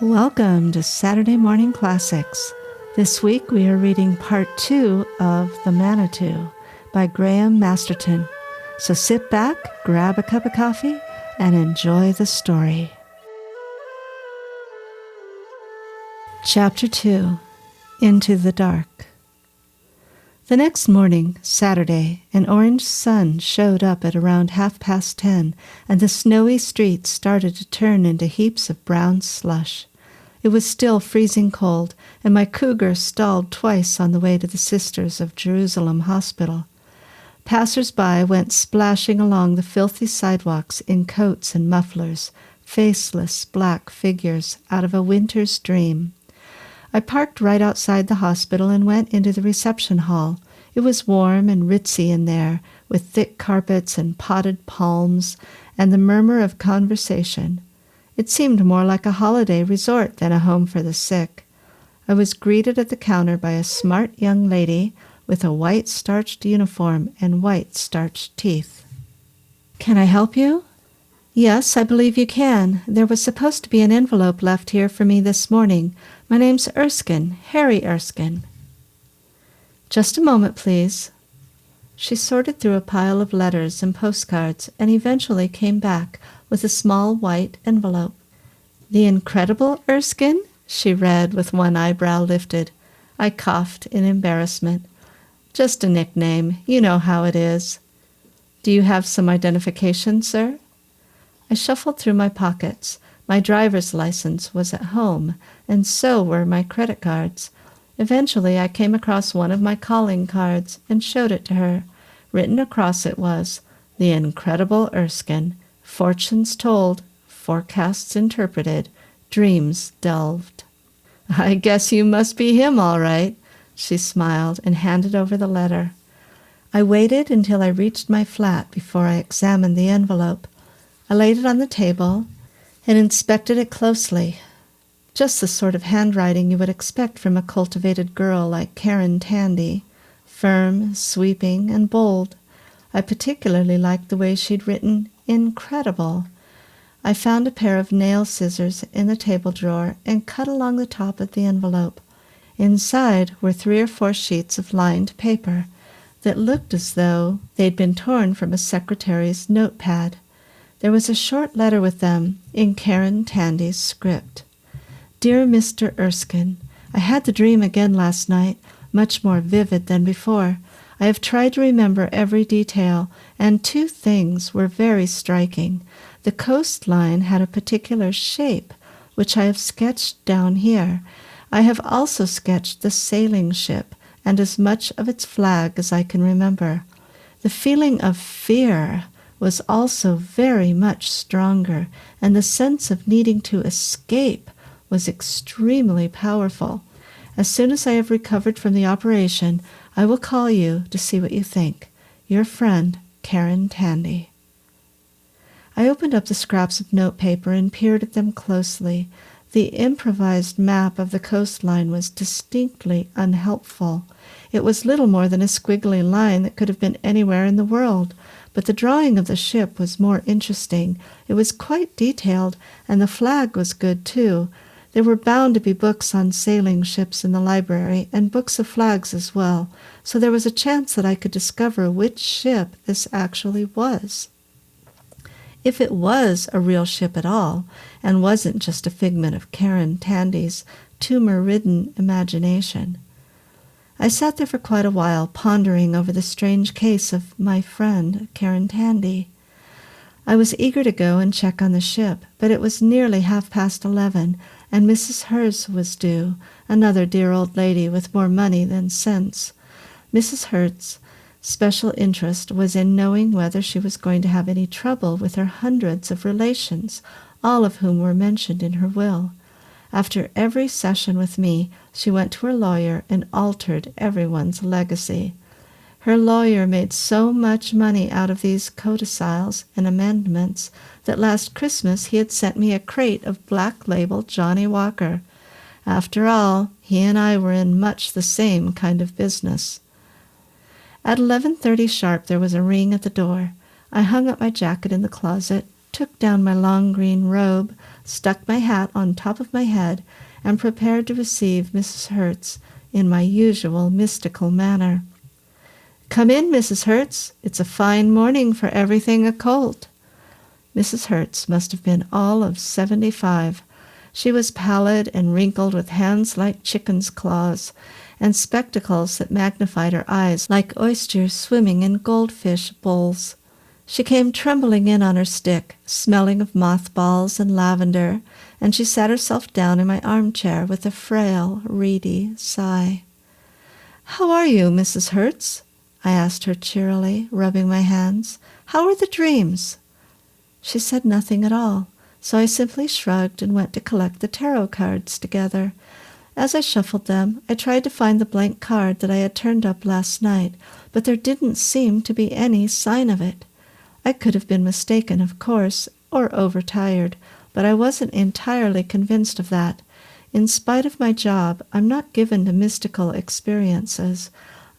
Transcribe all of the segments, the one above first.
Welcome to Saturday Morning Classics. This week we are reading Part 2 of The Manitou by Graham Masterton. So sit back, grab a cup of coffee, and enjoy the story. Chapter 2, Into the Dark. The next morning, Saturday, an orange sun showed up at around 10:30, and the snowy streets started to turn into heaps of brown slush. It was still freezing cold, and my cougar stalled twice on the way to the Sisters of Jerusalem Hospital. Passers-by went splashing along the filthy sidewalks in coats and mufflers, faceless black figures out of a winter's dream. I parked right outside the hospital and went into the reception hall. It was warm and ritzy in there, with thick carpets and potted palms and the murmur of conversation. It seemed more like a holiday resort than a home for the sick. I was greeted at the counter by a smart young lady with a white starched uniform and white starched teeth. "Can I help you?" "Yes, I believe you can. There was supposed to be an envelope left here for me this morning. My name's Erskine, Harry Erskine." "Just a moment, please." She sorted through a pile of letters and postcards and eventually came back with a small white envelope. "The Incredible Erskine?" she read with one eyebrow lifted. I coughed in embarrassment. "Just a nickname. You know how it is." "Do you have some identification, sir?" I shuffled through my pockets. My driver's license was at home, and so were my credit cards. Eventually I came across one of my calling cards and showed it to her. Written across it was, "The Incredible Erskine. Fortunes told, forecasts interpreted, dreams delved." "I guess you must be him all right," she smiled and handed over the letter. I waited until I reached my flat before I examined the envelope. I laid it on the table and inspected it closely. Just the sort of handwriting you would expect from a cultivated girl like Karen Tandy. Firm, sweeping, and bold. I particularly liked the way she'd written "incredible." I found a pair of nail scissors in the table drawer and cut along the top of the envelope. Inside were 3 or 4 sheets of lined paper that looked as though they'd been torn from a secretary's notepad. There was a short letter with them in Karen Tandy's script. "Dear Mr. Erskine, I had the dream again last night, much more vivid than before. I have tried to remember every detail, and 2 things were very striking. The coastline had a particular shape, which I have sketched down here. I have also sketched the sailing ship and as much of its flag as I can remember. The feeling of fear was also very much stronger, and the sense of needing to escape was extremely powerful. As soon as I have recovered from the operation, I will call you to see what you think. Your friend, Karen Tandy." I opened up the scraps of notepaper and peered at them closely. The improvised map of the coastline was distinctly unhelpful. It was little more than a squiggly line that could have been anywhere in the world, but the drawing of the ship was more interesting. It was quite detailed, and the flag was good too. There were bound to be books on sailing ships in the library, and books of flags as well, so there was a chance that I could discover which ship this actually was. If it was a real ship at all, and wasn't just a figment of Karen Tandy's tumor-ridden imagination. I sat there for quite a while, pondering over the strange case of my friend, Karen Tandy. I was eager to go and check on the ship, but it was nearly 11:30, and Mrs. Herz was due, another dear old lady with more money than sense. Mrs. Hertz's special interest was in knowing whether she was going to have any trouble with her hundreds of relations, all of whom were mentioned in her will. After every session with me, she went to her lawyer and altered everyone's legacy. Her lawyer made so much money out of these codicils and amendments that last Christmas he had sent me a crate of black-label Johnny Walker. After all, he and I were in much the same kind of business. At 11:30 sharp there was a ring at the door. I hung up my jacket in the closet, took down my long green robe, stuck my hat on top of my head, and prepared to receive Mrs. Hertz in my usual mystical manner. "Come in, Mrs. Hertz. It's a fine morning for everything occult." Mrs. Hertz must have been all of 75. She was pallid and wrinkled, with hands like chickens' claws, and spectacles that magnified her eyes like oysters swimming in goldfish bowls. She came trembling in on her stick, smelling of mothballs and lavender, and she sat herself down in my armchair with a frail, reedy sigh. "How are you, Mrs. Hertz?" I asked her cheerily, rubbing my hands. "How are the dreams?" She said nothing at all, so I simply shrugged and went to collect the tarot cards together. As I shuffled them, I tried to find the blank card that I had turned up last night, but there didn't seem to be any sign of it. I could have been mistaken, of course, or overtired, but I wasn't entirely convinced of that. In spite of my job, I'm not given to mystical experiences.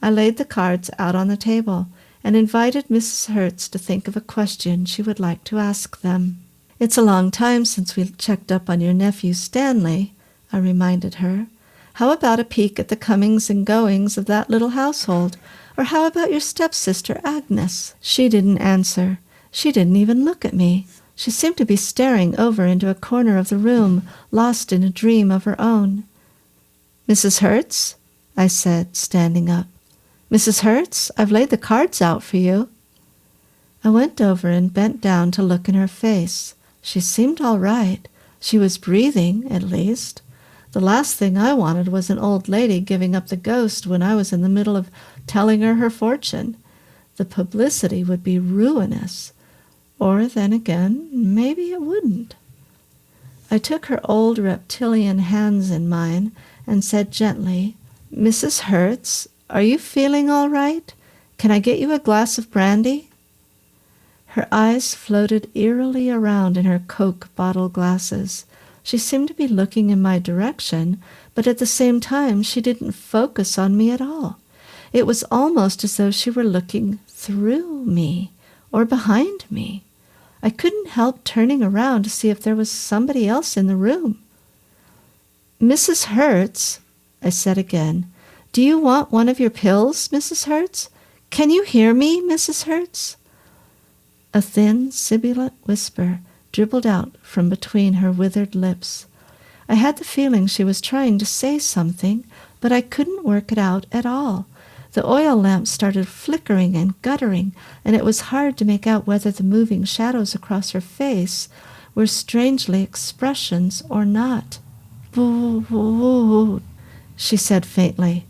I laid the cards out on the table and invited Mrs. Hertz to think of a question she would like to ask them. "It's a long time since we checked up on your nephew Stanley," I reminded her. "How about a peek at the comings and goings of that little household? Or how about your stepsister Agnes?" She didn't answer. She didn't even look at me. She seemed to be staring over into a corner of the room, lost in a dream of her own. "Mrs. Hertz?" I said, standing up. "Mrs. Hertz, I've laid the cards out for you." I went over and bent down to look in her face. She seemed all right. She was breathing, at least. The last thing I wanted was an old lady giving up the ghost when I was in the middle of telling her fortune. The publicity would be ruinous. Or then again, maybe it wouldn't. I took her old reptilian hands in mine and said gently, "Mrs. Hertz, are you feeling all right? Can I get you a glass of brandy?" Her eyes floated eerily around in her Coke bottle glasses. She seemed to be looking in my direction, but at the same time she didn't focus on me at all. It was almost as though she were looking through me or behind me. I couldn't help turning around to see if there was somebody else in the room. "Mrs. Hertz," I said again, "do you want one of your pills, Mrs. Hertz? Can you hear me, Mrs. Hertz?" A thin, sibilant whisper dribbled out from between her withered lips. I had the feeling she was trying to say something, but I couldn't work it out at all. The oil lamp started flickering and guttering, and it was hard to make out whether the moving shadows across her face were strangely expressions or not. "Boo," she said faintly.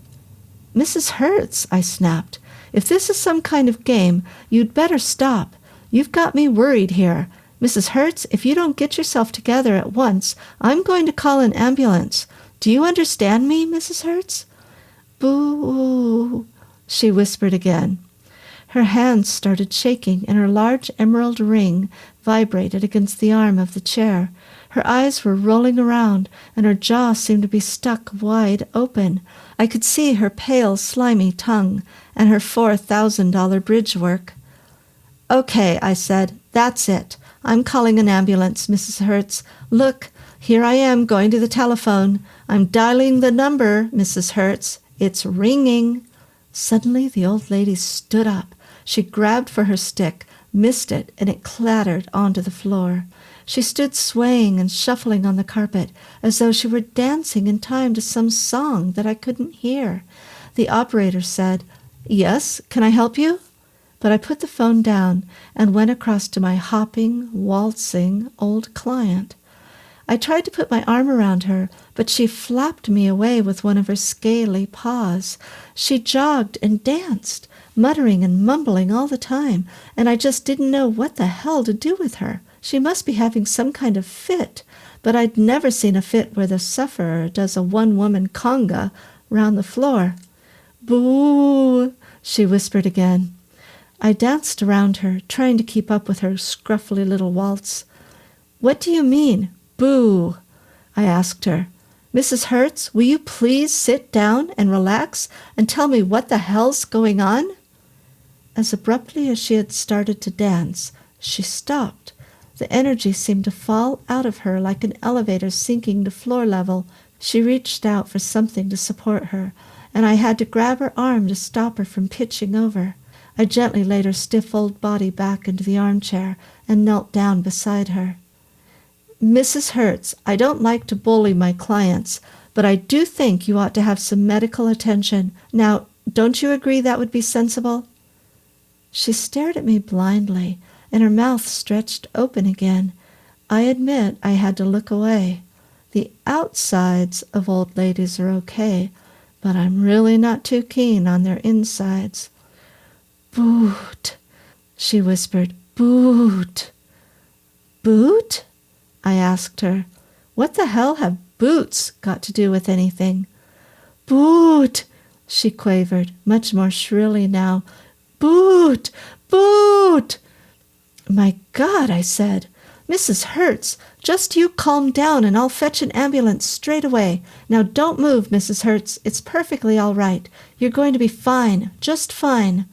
"Mrs. Hertz," I snapped, "if this is some kind of game, you'd better stop. You've got me worried here. Mrs. Hertz, if you don't get yourself together at once, I'm going to call an ambulance. Do you understand me, Mrs. Hertz?" "Boo," she whispered again. Her hands started shaking, and her large emerald ring vibrated against the arm of the chair. Her eyes were rolling around, and her jaw seemed to be stuck wide open. I could see her pale, slimy tongue and her $4,000 bridge work. "Okay," I said, "that's it. I'm calling an ambulance, Mrs. Hertz. Look, here I am going to the telephone. I'm dialing the number, Mrs. Hertz. It's ringing." Suddenly the old lady stood up. She grabbed for her stick, missed it, and it clattered onto the floor. She stood swaying and shuffling on the carpet, as though she were dancing in time to some song that I couldn't hear. The operator said, "Yes, can I help you?" But I put the phone down and went across to my hopping, waltzing old client. I tried to put my arm around her, but she flapped me away with one of her scaly paws. She jogged and danced, muttering and mumbling all the time, and I just didn't know what the hell to do with her. She must be having some kind of fit, but I'd never seen a fit where the sufferer does a one-woman conga round the floor. "Boo," she whispered again. I danced around her, trying to keep up with her scruffy little waltz. "What do you mean, boo?" I asked her. "Mrs. Hertz, will you please sit down and relax and tell me what the hell's going on?" As abruptly as she had started to dance, she stopped, The energy seemed to fall out of her like an elevator sinking to floor level. She reached out for something to support her, and I had to grab her arm to stop her from pitching over. I gently laid her stiff old body back into the armchair and knelt down beside her. "Mrs. Hertz, I don't like to bully my clients, but I do think you ought to have some medical attention. Now, don't you agree that would be sensible?" She stared at me blindly, and her mouth stretched open again. I admit I had to look away. The outsides of old ladies are okay, but I'm really not too keen on their insides. "Boot," she whispered. "Boot." "Boot?" I asked her. "What the hell have boots got to do with anything?" "Boot," she quavered, much more shrilly now. "Boot! Boot!" "My God," I said. "Mrs. Hertz, just you calm down and I'll fetch an ambulance straight away. Now don't move, Mrs. Hertz. It's perfectly all right. You're going to be fine, just fine."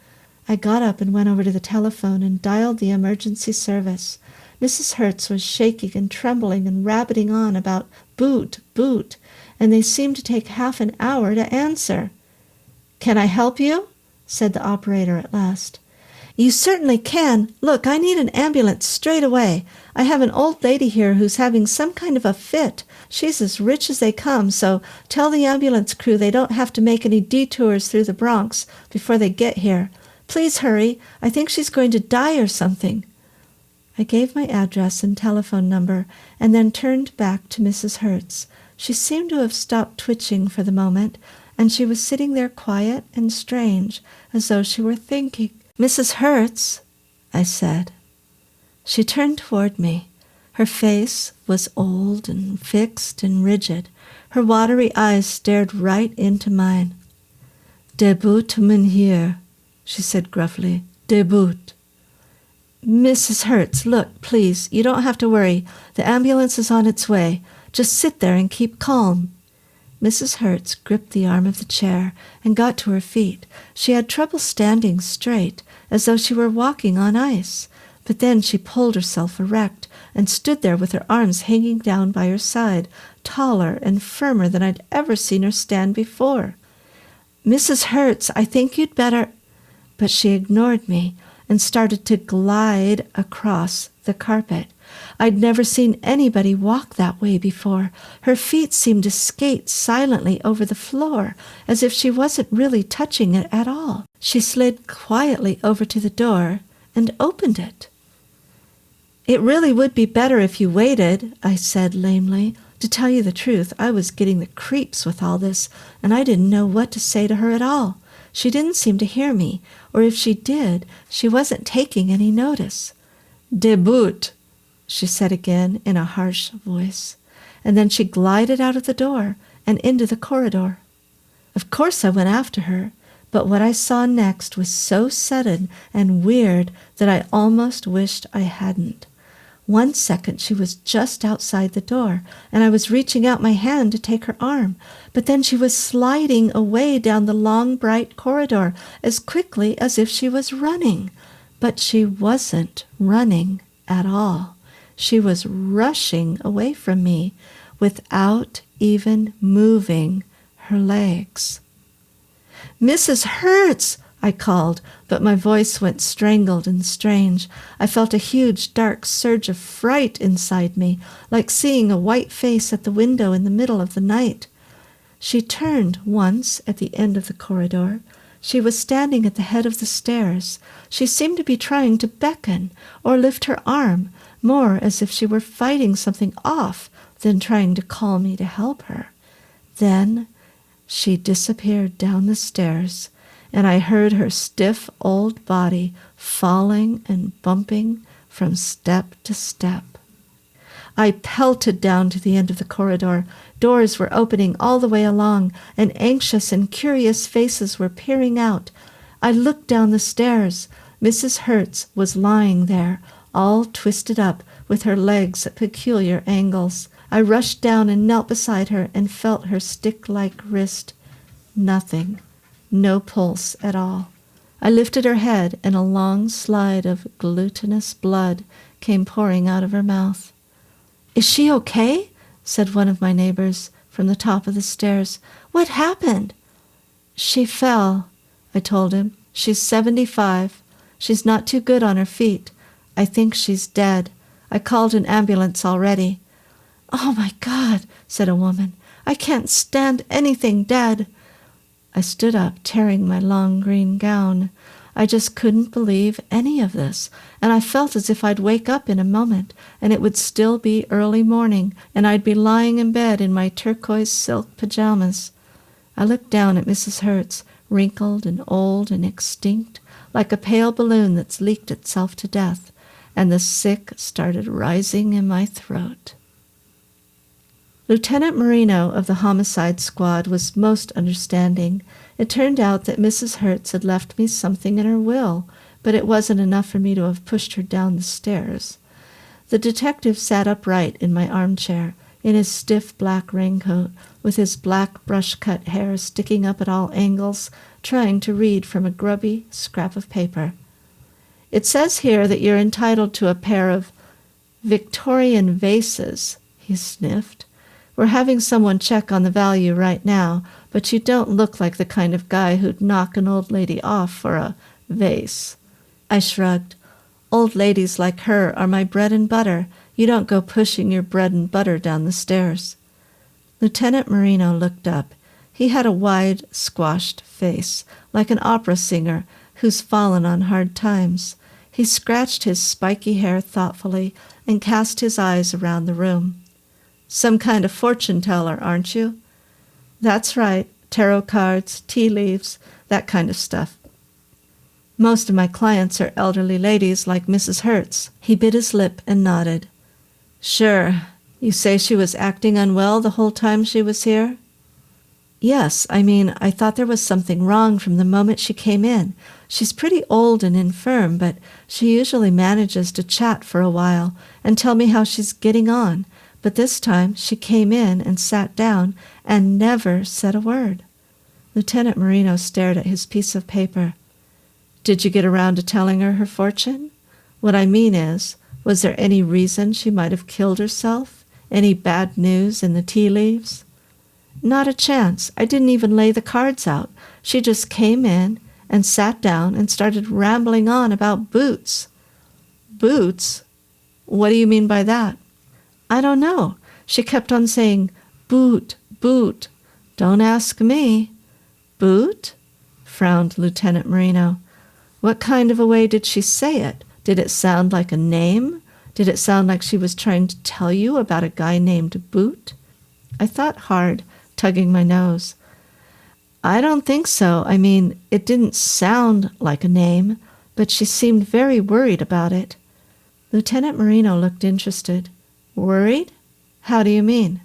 I got up and went over to the telephone and dialed the emergency service. Mrs. Hertz was shaking and trembling and rabbiting on about boot, boot, and they seemed to take half an hour to answer. "Can I help you?" said the operator at last. "You certainly can. Look, I need an ambulance straight away. I have an old lady here who's having some kind of a fit. She's as rich as they come, so tell the ambulance crew they don't have to make any detours through the Bronx before they get here. Please hurry. I think she's going to die or something." I gave my address and telephone number and then turned back to Mrs. Hertz. She seemed to have stopped twitching for the moment, and she was sitting there quiet and strange, as though she were thinking. "Mrs. Hertz," I said. She turned toward me. Her face was old and fixed and rigid. Her watery eyes stared right into mine. "Debut, mynheer," she said gruffly. "Debut." "Mrs. Hertz, look, please, you don't have to worry. The ambulance is on its way. Just sit there and keep calm." Mrs. Hertz gripped the arm of the chair and got to her feet. She had trouble standing straight, as though she were walking on ice. But then she pulled herself erect and stood there with her arms hanging down by her side, taller and firmer than I'd ever seen her stand before. "Mrs. Hertz, I think you'd better—" But she ignored me and started to glide across the carpet. I'd never seen anybody walk that way before. Her feet seemed to skate silently over the floor, as if she wasn't really touching it at all. She slid quietly over to the door and opened it. "It really would be better if you waited," I said lamely. To tell you the truth, I was getting the creeps with all this, and I didn't know what to say to her at all. She didn't seem to hear me, or if she did, she wasn't taking any notice. "Debut," she said again in a harsh voice, and then she glided out of the door and into the corridor. Of course I went after her, but what I saw next was so sudden and weird that I almost wished I hadn't. One second she was just outside the door, and I was reaching out my hand to take her arm, but then she was sliding away down the long, bright corridor as quickly as if she was running. But she wasn't running at all. She was rushing away from me without even moving her legs. "Mrs. Hertz!" I called, but my voice went strangled and strange. I felt a huge, dark surge of fright inside me, like seeing a white face at the window in the middle of the night. She turned once at the end of the corridor. She was standing at the head of the stairs. She seemed to be trying to beckon or lift her arm, more as if she were fighting something off than trying to call me to help her. Then she disappeared down the stairs, and I heard her stiff old body falling and bumping from step to step. I pelted down to the end of the corridor. Doors were opening all the way along, and anxious and curious faces were peering out. I looked down the stairs. Mrs. Hertz was lying there, all twisted up, with her legs at peculiar angles. I rushed down and knelt beside her and felt her stick-like wrist. Nothing. No pulse at all. I lifted her head, and a long slide of glutinous blood came pouring out of her mouth. "Is she okay?" said one of my neighbors from the top of the stairs. "What happened?" "She fell," I told him. "She's 75. She's not too good on her feet. I think she's dead. I called an ambulance already." "Oh, my God," said a woman. "I can't stand anything dead." I stood up, tearing my long green gown. I just couldn't believe any of this, and I felt as if I'd wake up in a moment, and it would still be early morning, and I'd be lying in bed in my turquoise silk pajamas. I looked down at Mrs. Herz, wrinkled and old and extinct, like a pale balloon that's leaked itself to death, and the sick started rising in my throat. Lieutenant Marino of the homicide squad was most understanding. It turned out that Mrs. Herz had left me something in her will, but it wasn't enough for me to have pushed her down the stairs. The detective sat upright in my armchair, in his stiff black raincoat, with his black brush-cut hair sticking up at all angles, trying to read from a grubby scrap of paper. "It says here that you're entitled to a pair of Victorian vases," he sniffed. "We're having someone check on the value right now, but you don't look like the kind of guy who'd knock an old lady off for a vase." I shrugged. "Old ladies like her are my bread and butter. You don't go pushing your bread and butter down the stairs." Lieutenant Marino looked up. He had a wide, squashed face, like an opera singer who's fallen on hard times. He scratched his spiky hair thoughtfully and cast his eyes around the room. "Some kind of fortune teller, aren't you?" "That's right. Tarot cards, tea leaves, that kind of stuff. Most of my clients are elderly ladies like Mrs. Herz." He bit his lip and nodded. "Sure. You say she was acting unwell the whole time she was here?" "Yes. I thought there was something wrong from the moment she came in. She's pretty old and infirm, but she usually manages to chat for a while and tell me how she's getting on. But this time she came in and sat down and never said a word." Lieutenant Marino stared at his piece of paper. "Did you get around to telling her fortune? What I mean is, was there any reason she might have killed herself? Any bad news in the tea leaves?" "Not a chance. I didn't even lay the cards out. She just came in and sat down and started rambling on about boots." "Boots? What do you mean by that?" "I don't know. She kept on saying, 'Boot, boot.' Don't ask me." "Boot?" frowned Lieutenant Marino. "What kind of a way did she say it? Did it sound like a name? Did it sound like she was trying to tell you about a guy named Boot?" I thought hard, tugging my nose. "I don't think so. It didn't sound like a name, but she seemed very worried about it." Lieutenant Marino looked interested. "Worried? How do you mean?"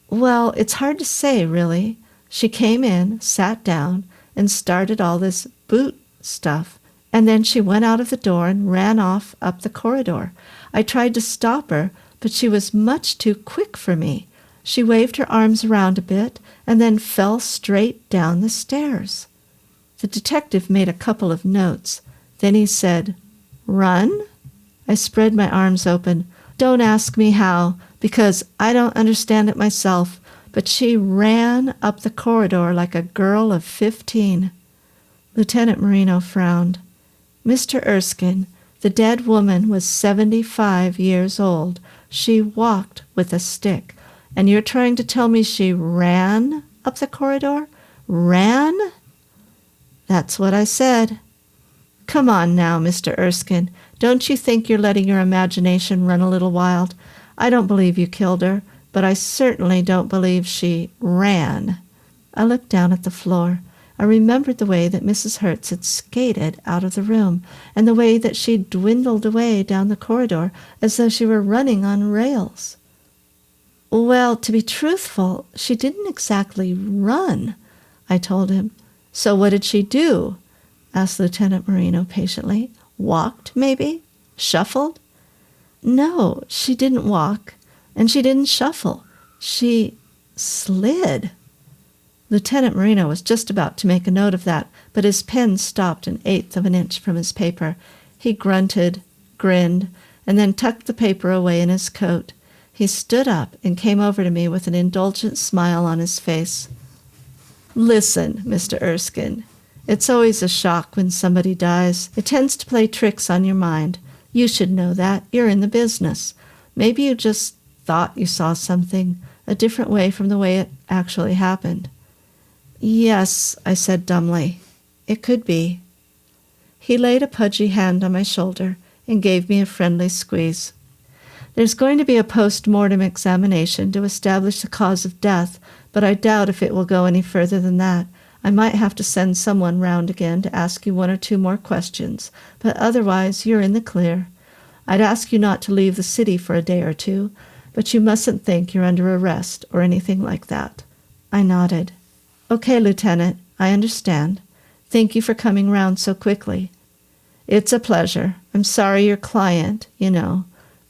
"Well, it's hard to say, really. She came in, sat down, and started all this boot stuff, and then she went out of the door and ran off up the corridor. I tried to stop her, but she was much too quick for me. She waved her arms around a bit and then fell straight down the stairs." The detective made a couple of notes. Then he said, "Run?" I spread my arms open. "Don't ask me how, because I don't understand it myself, but she ran up the corridor like a girl of 15. Lieutenant Marino frowned. "Mr. Erskine, the dead woman was 75 years old. She walked with a stick. And you're trying to tell me she ran up the corridor? Ran?" "That's what I said." "Come on now, Mr. Erskine. Don't you think you're letting your imagination run a little wild? I don't believe you killed her, but I certainly don't believe she ran." I looked down at the floor. I remembered the way that Mrs. Herz had skated out of the room, and the way that she dwindled away down the corridor as though she were running on rails. "Well, to be truthful, she didn't exactly run," I told him. "So what did she do?" asked Lieutenant Marino patiently. "Walked, maybe? Shuffled?" "No, she didn't walk, and she didn't shuffle. She slid." Lieutenant Marino was just about to make a note of that, but his pen stopped an eighth of an inch from his paper. He grunted, grinned, and then tucked the paper away in his coat. He stood up and came over to me with an indulgent smile on his face. "Listen, Mr. Erskine, it's always a shock when somebody dies. It tends to play tricks on your mind. You should know that. You're in the business. Maybe you just thought you saw something a different way from the way it actually happened." "Yes," I said dumbly. "It could be." He laid a pudgy hand on my shoulder and gave me a friendly squeeze. "There's going to be a post-mortem examination to establish the cause of death, but I doubt if it will go any further than that. I might have to send someone round again to ask you one or two more questions, but otherwise you're in the clear. I'd ask you not to leave the city for a day or two, but you mustn't think you're under arrest or anything like that." I nodded. "Okay, Lieutenant, I understand. Thank you for coming round so quickly." "It's a pleasure. I'm sorry your client,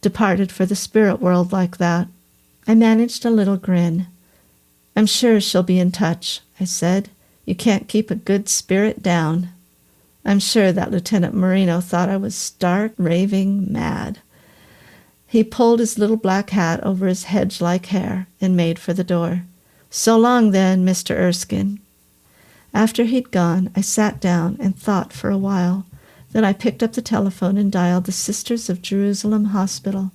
departed for the spirit world like that." I managed a little grin. "I'm sure she'll be in touch," I said. "You can't keep a good spirit down." I'm sure that Lieutenant Marino thought I was stark, raving mad. He pulled his little black hat over his hedge-like hair and made for the door. "So long, then, Mr. Erskine." After he'd gone, I sat down and thought for a while. Then I picked up the telephone and dialed the Sisters of Jerusalem Hospital.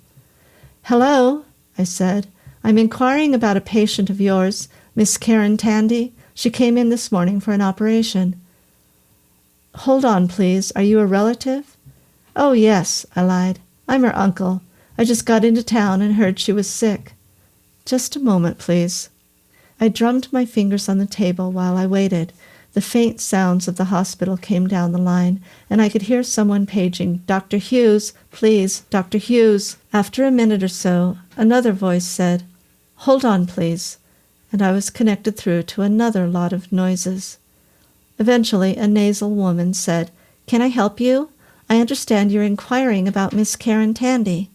"Hello," I said. "I'm inquiring about a patient of yours, Miss Karen Tandy. She came in this morning for an operation." "Hold on, please. Are you a relative?" "Oh, yes," I lied. "I'm her uncle. I just got into town and heard she was sick." "Just a moment, please." I drummed my fingers on the table while I waited. The faint sounds of the hospital came down the line, and I could hear someone paging, "Dr. Hughes, please, Dr. Hughes." After a minute or so, another voice said, "Hold on, please," and I was connected through to another lot of noises. Eventually, a nasal woman said, "Can I help you? I understand you're inquiring about Miss Karen Tandy."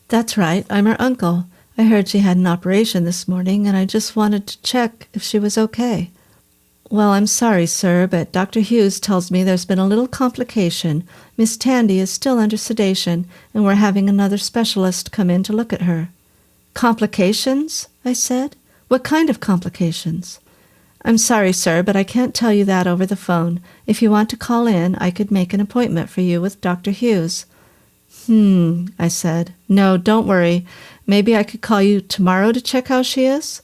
"That's right, I'm her uncle. I heard she had an operation this morning, and I just wanted to check if she was okay." "Well, I'm sorry, sir, but Dr. Hughes tells me there's been a little complication. Miss Tandy is still under sedation, and we're having another specialist come in to look at her." "Complications?" I said. "What kind of complications?" "I'm sorry, sir, but I can't tell you that over the phone. If you want to call in, I could make an appointment for you with Dr. Hughes." I said. "No, don't worry. Maybe I could call you tomorrow to check how she is?"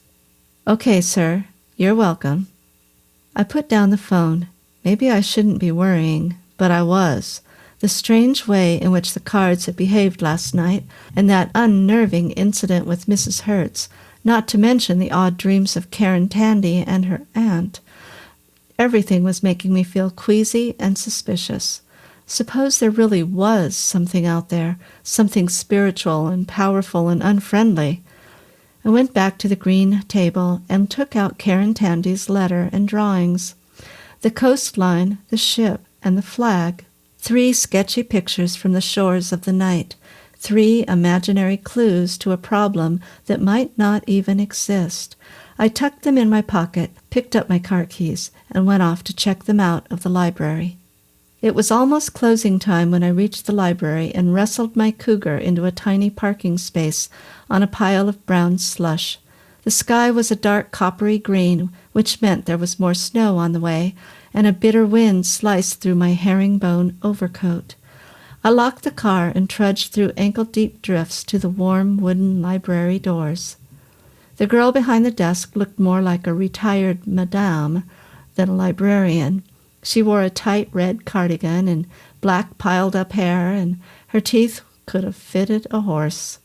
"Okay, sir. You're welcome." I put down the phone. Maybe I shouldn't be worrying, but I was. The strange way in which the cards had behaved last night, and that unnerving incident with Mrs. Herz, not to mention the odd dreams of Karen Tandy and her aunt. Everything was making me feel queasy and suspicious. Suppose there really was something out there, something spiritual and powerful and unfriendly. I went back to the green table and took out Karen Tandy's letter and drawings. The coastline, the ship, and the flag. 3 sketchy pictures from the shores of the night. 3 imaginary clues to a problem that might not even exist. I tucked them in my pocket, picked up my car keys, and went off to check them out of the library. It was almost closing time when I reached the library and wrestled my cougar into a tiny parking space on a pile of brown slush. The sky was a dark coppery green, which meant there was more snow on the way, and a bitter wind sliced through my herringbone overcoat. I locked the car and trudged through ankle-deep drifts to the warm wooden library doors. The girl behind the desk looked more like a retired madame than a librarian. She wore a tight red cardigan and black piled-up hair, and her teeth could have fitted a horse.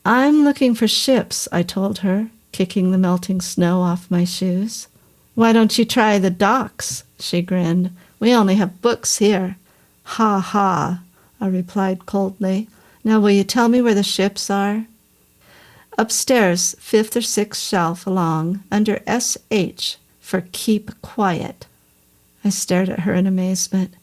"I'm looking for ships," I told her, kicking the melting snow off my shoes. "Why don't you try the docks?" she grinned. "We only have books here." "Ha, ha," I replied coldly. "Now will you tell me where the ships are?" "Upstairs, 5th or 6th shelf along, under S.H. for Keep Quiet." I stared at her in amazement.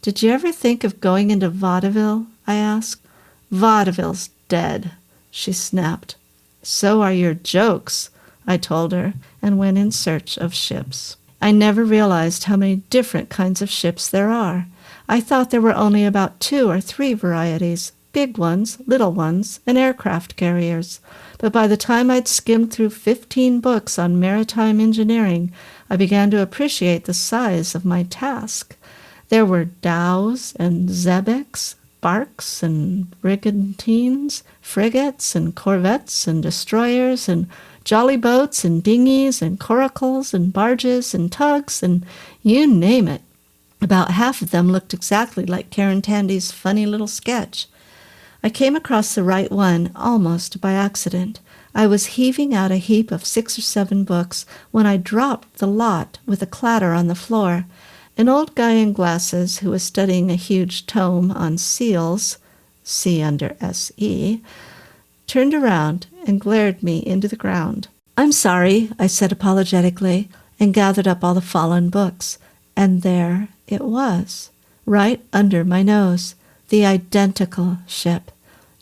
"Did you ever think of going into vaudeville?" I asked. "Vaudeville's dead," she snapped. "So are your jokes. I told her, and went in search of ships. I never realized how many different kinds of ships there are. I thought there were only about 2 or 3 varieties, big ones, little ones, and aircraft carriers. But by the time I'd skimmed through 15 books on maritime engineering, I began to appreciate the size of my task. There were dhows and xebecs, barks and brigantines, frigates and corvettes and destroyers and jolly boats and dinghies and coracles and barges and tugs and you name it. About half of them looked exactly like Karen Tandy's funny little sketch. I came across the right one almost by accident. I was heaving out a heap of 6 or 7 books when I dropped the lot with a clatter on the floor. An old guy in glasses who was studying a huge tome on seals, C under S-E, turned around and glared me into the ground. "I'm sorry," I said apologetically, and gathered up all the fallen books. And there it was, right under my nose, the identical ship.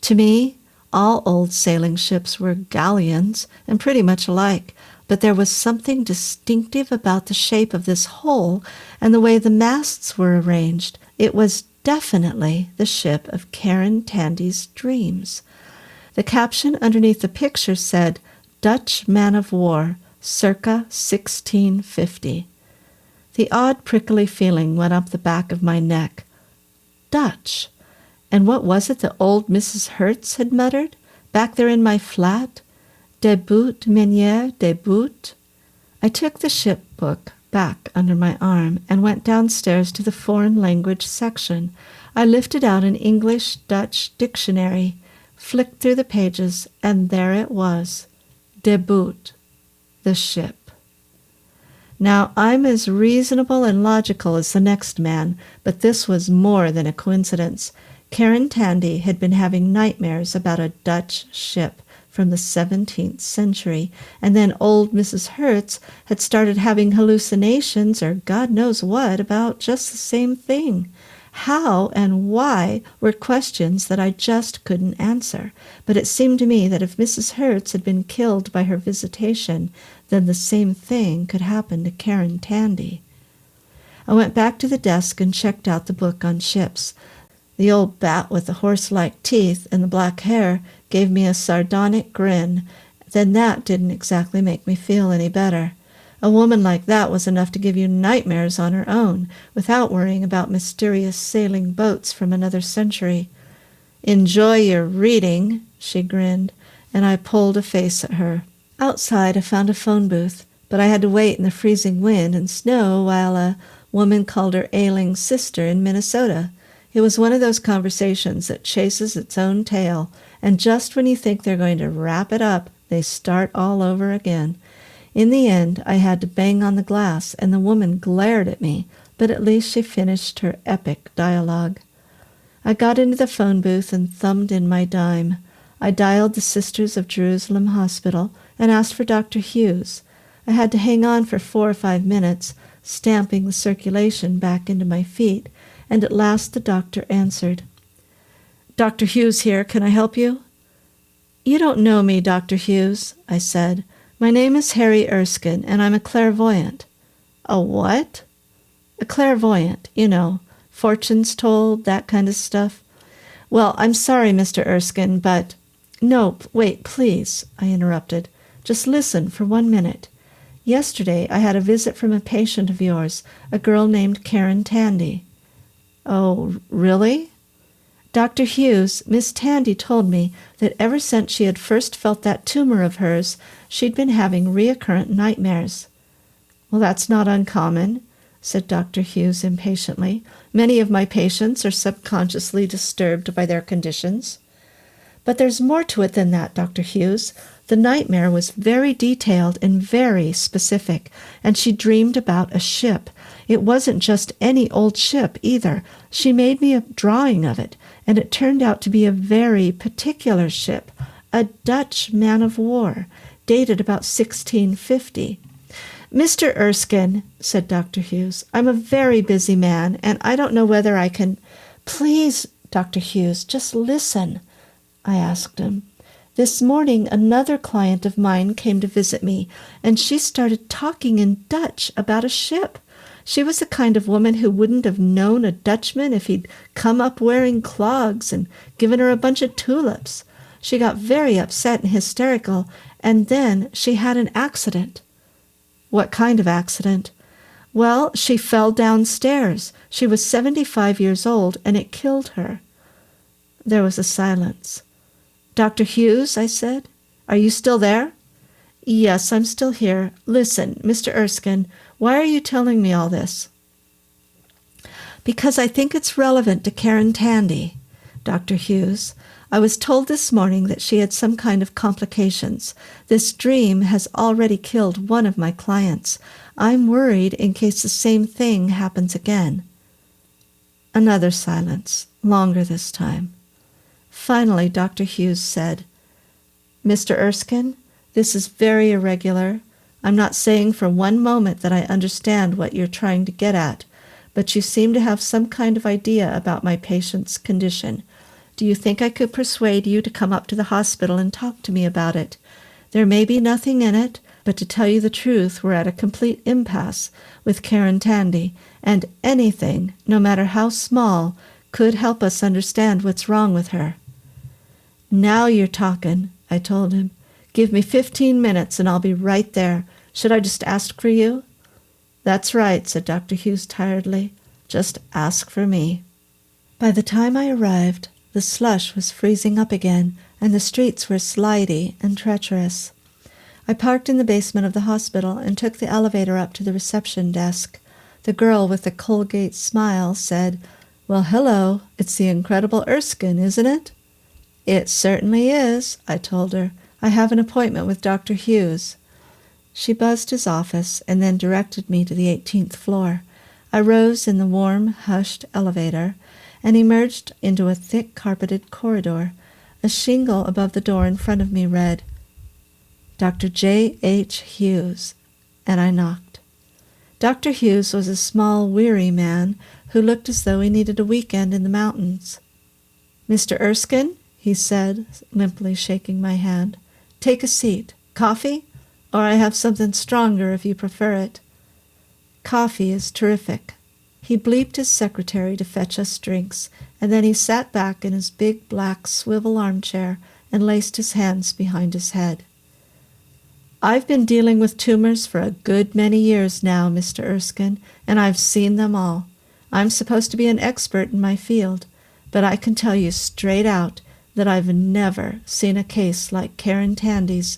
To me, all old sailing ships were galleons and pretty much alike, but there was something distinctive about the shape of this whole and the way the masts were arranged. It was definitely the ship of Karen Tandy's dreams. The caption underneath the picture said, "Dutch man-of-war, circa 1650. The odd prickly feeling went up the back of my neck. Dutch! And what was it that old Mrs. Herz had muttered, back there in my flat? De bout, menier, de bout. I took the ship book back under my arm and went downstairs to the foreign language section. I lifted out an English-Dutch dictionary, flicked through the pages, and there it was. De bout, the ship. Now, I'm as reasonable and logical as the next man, but this was more than a coincidence. Karen Tandy had been having nightmares about a Dutch ship from the 17th century, and then old Mrs. Herz had started having hallucinations or God knows what about just the same thing. How and why were questions that I just couldn't answer, but it seemed to me that if Mrs. Herz had been killed by her visitation, then the same thing could happen to Karen Tandy. I went back to the desk and checked out the book on ships. The old bat with the horse-like teeth and the black hair gave me a sardonic grin. Then that didn't exactly make me feel any better. A woman like that was enough to give you nightmares on her own, without worrying about mysterious sailing boats from another century. "Enjoy your reading," she grinned, and I pulled a face at her. Outside I found a phone booth, but I had to wait in the freezing wind and snow while a woman called her ailing sister in Minnesota. It was one of those conversations that chases its own tail, and just when you think they're going to wrap it up, they start all over again. In the end, I had to bang on the glass, and the woman glared at me, but at least she finished her epic dialogue. I got into the phone booth and thumbed in my dime. I dialed the Sisters of Jerusalem Hospital and asked for Dr. Hughes. I had to hang on for 4 or 5 minutes, stamping the circulation back into my feet, and at last the doctor answered. "Dr. Hughes here, can I help you?" "You don't know me, Dr. Hughes," I said. "My name is Harry Erskine, and I'm a clairvoyant." "A what?" "A clairvoyant, you know, fortunes told, that kind of stuff." "Well, I'm sorry, Mr. Erskine, but—" "No, wait, please," I interrupted. "Just listen for 1 minute. Yesterday I had a visit from a patient of yours, a girl named Karen Tandy." "Oh, really?" "Dr. Hughes, Miss Tandy told me that ever since she had first felt that tumor of hers, she'd been having recurrent nightmares." "Well, that's not uncommon," said Dr. Hughes impatiently. "Many of my patients are subconsciously disturbed by their conditions." "But there's more to it than that, Dr. Hughes. The nightmare was very detailed and very specific, and she dreamed about a ship. It wasn't just any old ship, either. She made me a drawing of it, and it turned out to be a very particular ship, a Dutch man-of-war, dated about 1650. "Mr. Erskine," said Dr. Hughes, "I'm a very busy man, and I don't know whether I can—" "Please, Dr. Hughes, just listen," I asked him. This morning, another client of mine came to visit me, and she started talking in Dutch about a ship. She was the kind of woman who wouldn't have known a Dutchman if he'd come up wearing clogs and given her a bunch of tulips. She got very upset and hysterical, and then she had an accident. What kind of accident? Well, she fell downstairs. She was 75 years old, and it killed her. There was a silence. "Dr. Hughes," I said, "are you still there?" "Yes, I'm still here. Listen, Mr. Erskine, why are you telling me all this?" "Because I think it's relevant to Karen Tandy, Dr. Hughes. I was told this morning that she had some kind of complications. This dream has already killed one of my clients. I'm worried in case the same thing happens again." Another silence, longer this time. Finally, Dr. Hughes said, "Mr. Erskine, this is very irregular. I'm not saying for one moment that I understand what you're trying to get at, but you seem to have some kind of idea about my patient's condition. Do you think I could persuade you to come up to the hospital and talk to me about it? There may be nothing in it, but to tell you the truth, we're at a complete impasse with Karen Tandy, and anything, no matter how small, could help us understand what's wrong with her." "Now you're talking," I told him. "Give me 15 minutes and I'll be right there. Should I just ask for you?" "That's right," said Dr. Hughes tiredly. "Just ask for me." By the time I arrived, the slush was freezing up again, and the streets were slidey and treacherous. I parked in the basement of the hospital and took the elevator up to the reception desk. The girl with the Colgate smile said, "Well, hello, it's the incredible Erskine, isn't it?" "It certainly is," I told her. "I have an appointment with Dr. Hughes." She buzzed his office and then directed me to the 18th floor. I rose in the warm, hushed elevator and emerged into a thick carpeted corridor. A shingle above the door in front of me read, "Dr. J. H. Hughes," and I knocked. Dr. Hughes was a small, weary man who looked as though he needed a weekend in the mountains. "Mr. Erskine," he said, limply shaking my hand. "Take a seat. Coffee? Or I have something stronger if you prefer it." "Coffee is terrific." He bleeped his secretary to fetch us drinks, and then he sat back in his big black swivel armchair and laced his hands behind his head. "I've been dealing with tumors for a good many years now, Mr. Erskine, and I've seen them all. I'm supposed to be an expert in my field, but I can tell you straight out that I've never seen a case like Karen Tandy's,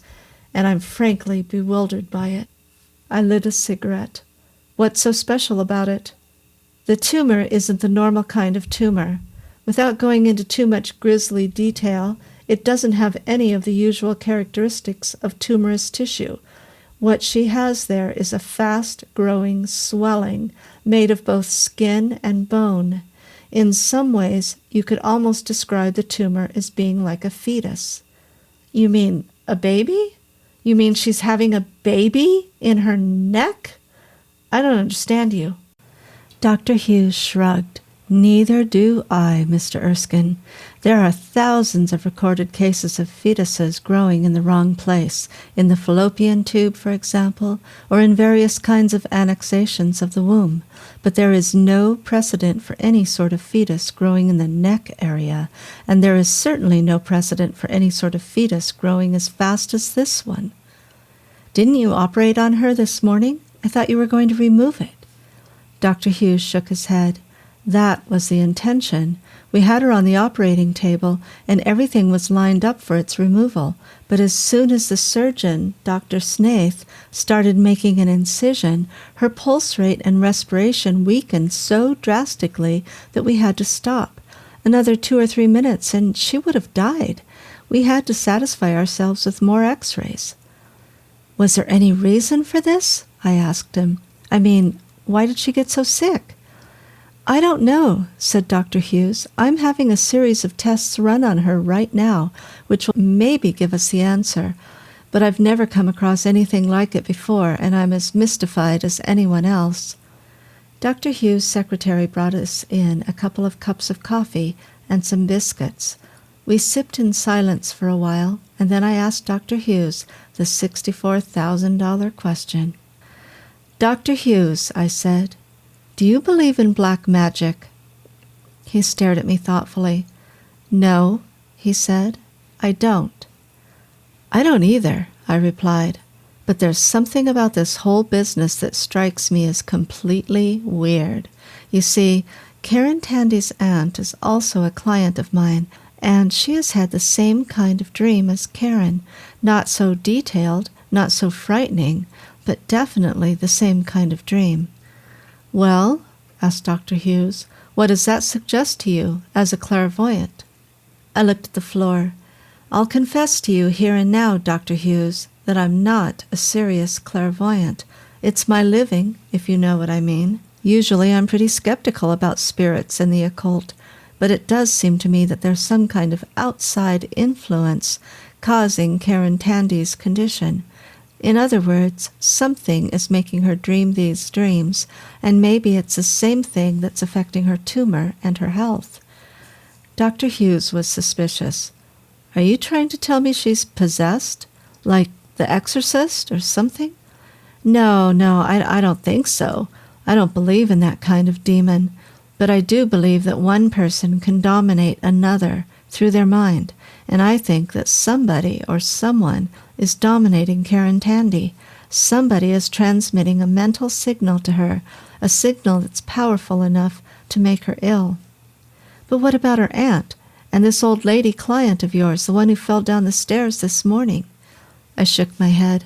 and I'm frankly bewildered by it." I lit a cigarette. "What's so special about it?" "The tumor isn't the normal kind of tumor. Without going into too much grisly detail, it doesn't have any of the usual characteristics of tumorous tissue. What she has there is a fast-growing swelling made of both skin and bone. In some ways, you could almost describe the tumor as being like a fetus." "You mean a baby? You mean she's having a baby in her neck? I don't understand you." Dr. Hughes shrugged. "Neither do I, Mr. Erskine. There are thousands of recorded cases of fetuses growing in the wrong place, in the fallopian tube, for example, or in various kinds of annexations of the womb. But there is no precedent for any sort of fetus growing in the neck area, and there is certainly no precedent for any sort of fetus growing as fast as this one." "Didn't you operate on her this morning? I thought you were going to remove it." Dr. Hughes shook his head. "That was the intention. We had her on the operating table, and everything was lined up for its removal. But as soon as the surgeon, Dr. Snaith, started making an incision, her pulse rate and respiration weakened so drastically that we had to stop. Another 2 or 3 minutes, and she would have died. We had to satisfy ourselves with more x-rays." "Was there any reason for this?" I asked him. "I mean, why did she get so sick?" "I don't know," said Dr. Hughes. "I'm having a series of tests run on her right now, which will maybe give us the answer. But I've never come across anything like it before, and I'm as mystified as anyone else." Dr. Hughes' secretary brought us in a couple of cups of coffee and some biscuits. We sipped in silence for a while, and then I asked Dr. Hughes the $64,000 question. "Dr. Hughes," I said, "do you believe in black magic?" He stared at me thoughtfully. "No," he said, "I don't." "I don't either," I replied, "but there's something about this whole business that strikes me as completely weird. You see, Karen Tandy's aunt is also a client of mine, and she has had the same kind of dream as Karen. Not so detailed, not so frightening, but definitely the same kind of dream." "Well," asked Dr. Hughes, "what does that suggest to you as a clairvoyant?" I looked at the floor. "I'll confess to you here and now, Dr. Hughes, that I'm not a serious clairvoyant. It's my living, if you know what I mean. Usually I'm pretty skeptical about spirits and the occult, but it does seem to me that there's some kind of outside influence causing Karen Tandy's condition. In other words, something is making her dream these dreams, and maybe it's the same thing that's affecting her tumor and her health." Dr. Hughes was suspicious. "Are you trying to tell me she's possessed? Like The Exorcist or something?" No, I don't think so. I don't believe in that kind of demon. But I do believe that one person can dominate another through their mind, and I think that somebody or someone is dominating Karen Tandy. Somebody is transmitting a mental signal to her, a signal that's powerful enough to make her ill." "But what about her aunt, and this old lady client of yours, the one who fell down the stairs this morning?" I shook my head.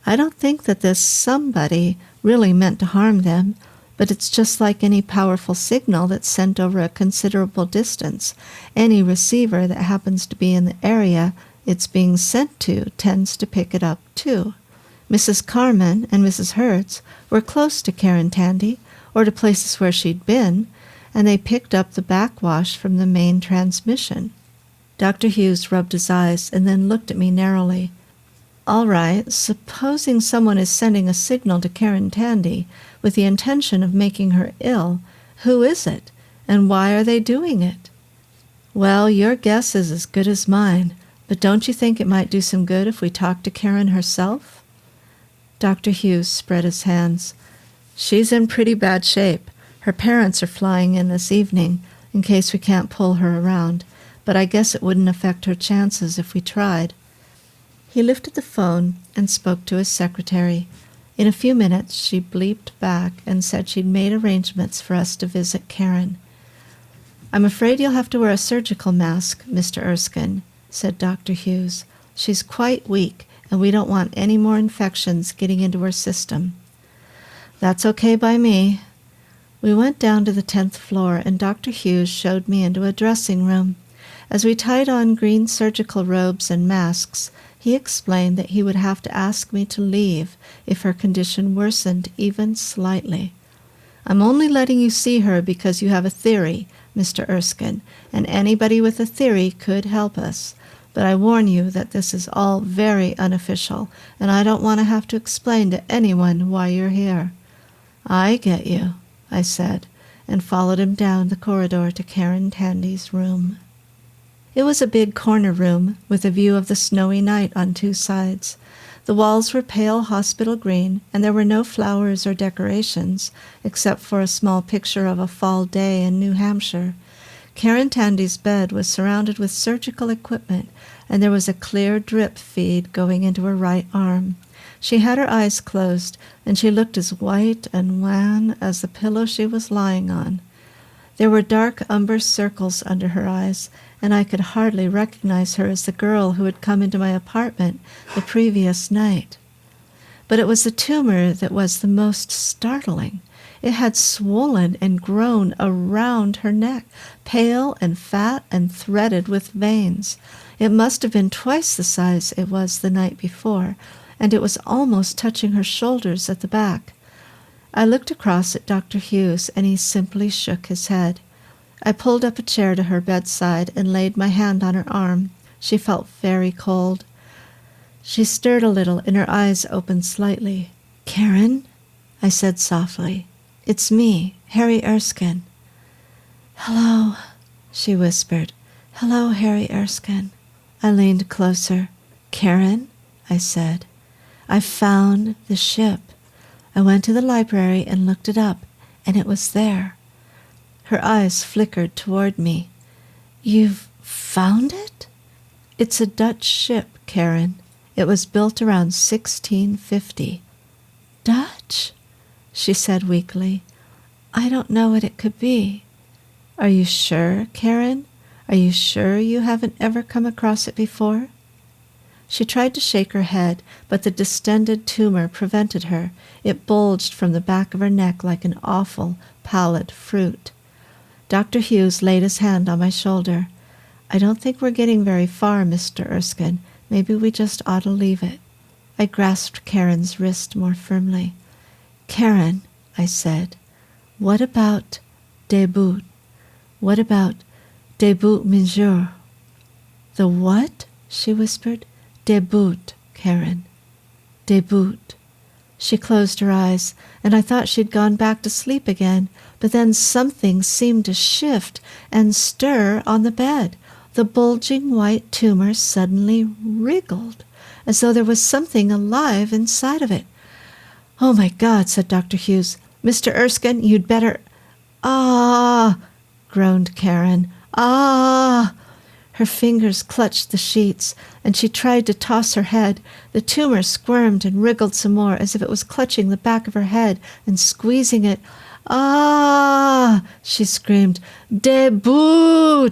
"I don't think that this somebody really meant to harm them, but it's just like any powerful signal that's sent over a considerable distance. Any receiver that happens to be in the area it's being sent to tends to pick it up too. Mrs. Carmen and Mrs. Herz were close to Karen Tandy, or to places where she'd been, and they picked up the backwash from the main transmission." Dr. Hughes rubbed his eyes and then looked at me narrowly. "All right, supposing someone is sending a signal to Karen Tandy with the intention of making her ill, who is it, and why are they doing it?" "Well, your guess is as good as mine, but don't you think it might do some good if we talked to Karen herself?" Dr. Hughes spread his hands. "She's in pretty bad shape. Her parents are flying in this evening, in case we can't pull her around, but I guess it wouldn't affect her chances if we tried." He lifted the phone and spoke to his secretary. In a few minutes she bleeped back and said she'd made arrangements for us to visit Karen. "I'm afraid you'll have to wear a surgical mask, Mr. Erskine," said Dr. Hughes. "She's quite weak, and we don't want any more infections getting into her system." "That's okay by me." We went down to the 10th floor, and Dr. Hughes showed me into a dressing room. As we tied on green surgical robes and masks, he explained that he would have to ask me to leave if her condition worsened even slightly. "I'm only letting you see her because you have a theory, Mr. Erskine, and anybody with a theory could help us. But I warn you that this is all very unofficial, and I don't want to have to explain to anyone why you're here." "I get you," I said, and followed him down the corridor to Karen Tandy's room. It was a big corner room with a view of the snowy night on two sides. The walls were pale hospital green, and there were no flowers or decorations, except for a small picture of a fall day in New Hampshire. Karen Tandy's bed was surrounded with surgical equipment, and there was a clear drip feed going into her right arm. She had her eyes closed, and she looked as white and wan as the pillow she was lying on. There were dark umber circles under her eyes, and I could hardly recognize her as the girl who had come into my apartment the previous night. But it was the tumor that was the most startling. It had swollen and grown around her neck, pale and fat and threaded with veins. It must have been twice the size it was the night before, and it was almost touching her shoulders at the back. I looked across at Dr. Hughes, and he simply shook his head. I pulled up a chair to her bedside and laid my hand on her arm. She felt very cold. She stirred a little, and her eyes opened slightly. "Karen," I said softly. "It's me, Harry Erskine." "Hello," she whispered. "Hello, Harry Erskine." I leaned closer. Karen, I said, I found the ship. I went to the library and looked it up, and it was there. Her eyes flickered toward me. You've found it? It's a Dutch ship, Karen. It was built around 1650. Dutch? She said weakly. I don't know what it could be. Are you sure, Karen? Are you sure you haven't ever come across it before? She tried to shake her head, but the distended tumor prevented her. It bulged from the back of her neck like an awful, pallid fruit. Dr. Hughes laid his hand on my shoulder. I don't think we're getting very far, Mr. Erskine. Maybe we just ought to leave it. I grasped Karen's wrist more firmly. Karen, I said, what about debut? What about debut, monsieur? The what? She whispered. Debut, Karen. Debut. She closed her eyes, and I thought she'd gone back to sleep again, but then something seemed to shift and stir on the bed. The bulging white tumor suddenly wriggled, as though there was something alive inside of it. Oh, my God, said Dr. Hughes. Mr. Erskine, you'd better... Ah, groaned Karen. Ah! Her fingers clutched the sheets, and she tried to toss her head. The tumor squirmed and wriggled some more, as if it was clutching the back of her head and squeezing it. Ah! She screamed. Debut!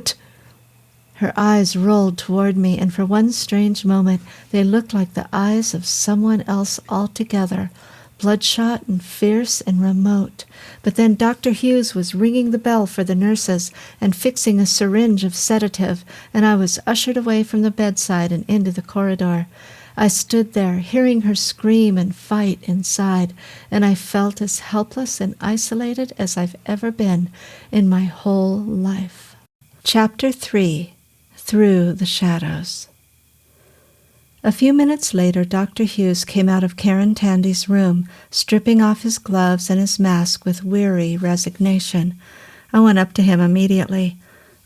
Her eyes rolled toward me, and for one strange moment they looked like the eyes of someone else altogether, bloodshot and fierce and remote. But then Dr. Hughes was ringing the bell for the nurses and fixing a syringe of sedative, and I was ushered away from the bedside and into the corridor. I stood there, hearing her scream and fight inside, and I felt as helpless and isolated as I've ever been in my whole life. Chapter 3. Through the Shadows. A few minutes later, Dr. Hughes came out of Karen Tandy's room, stripping off his gloves and his mask with weary resignation. I went up to him immediately.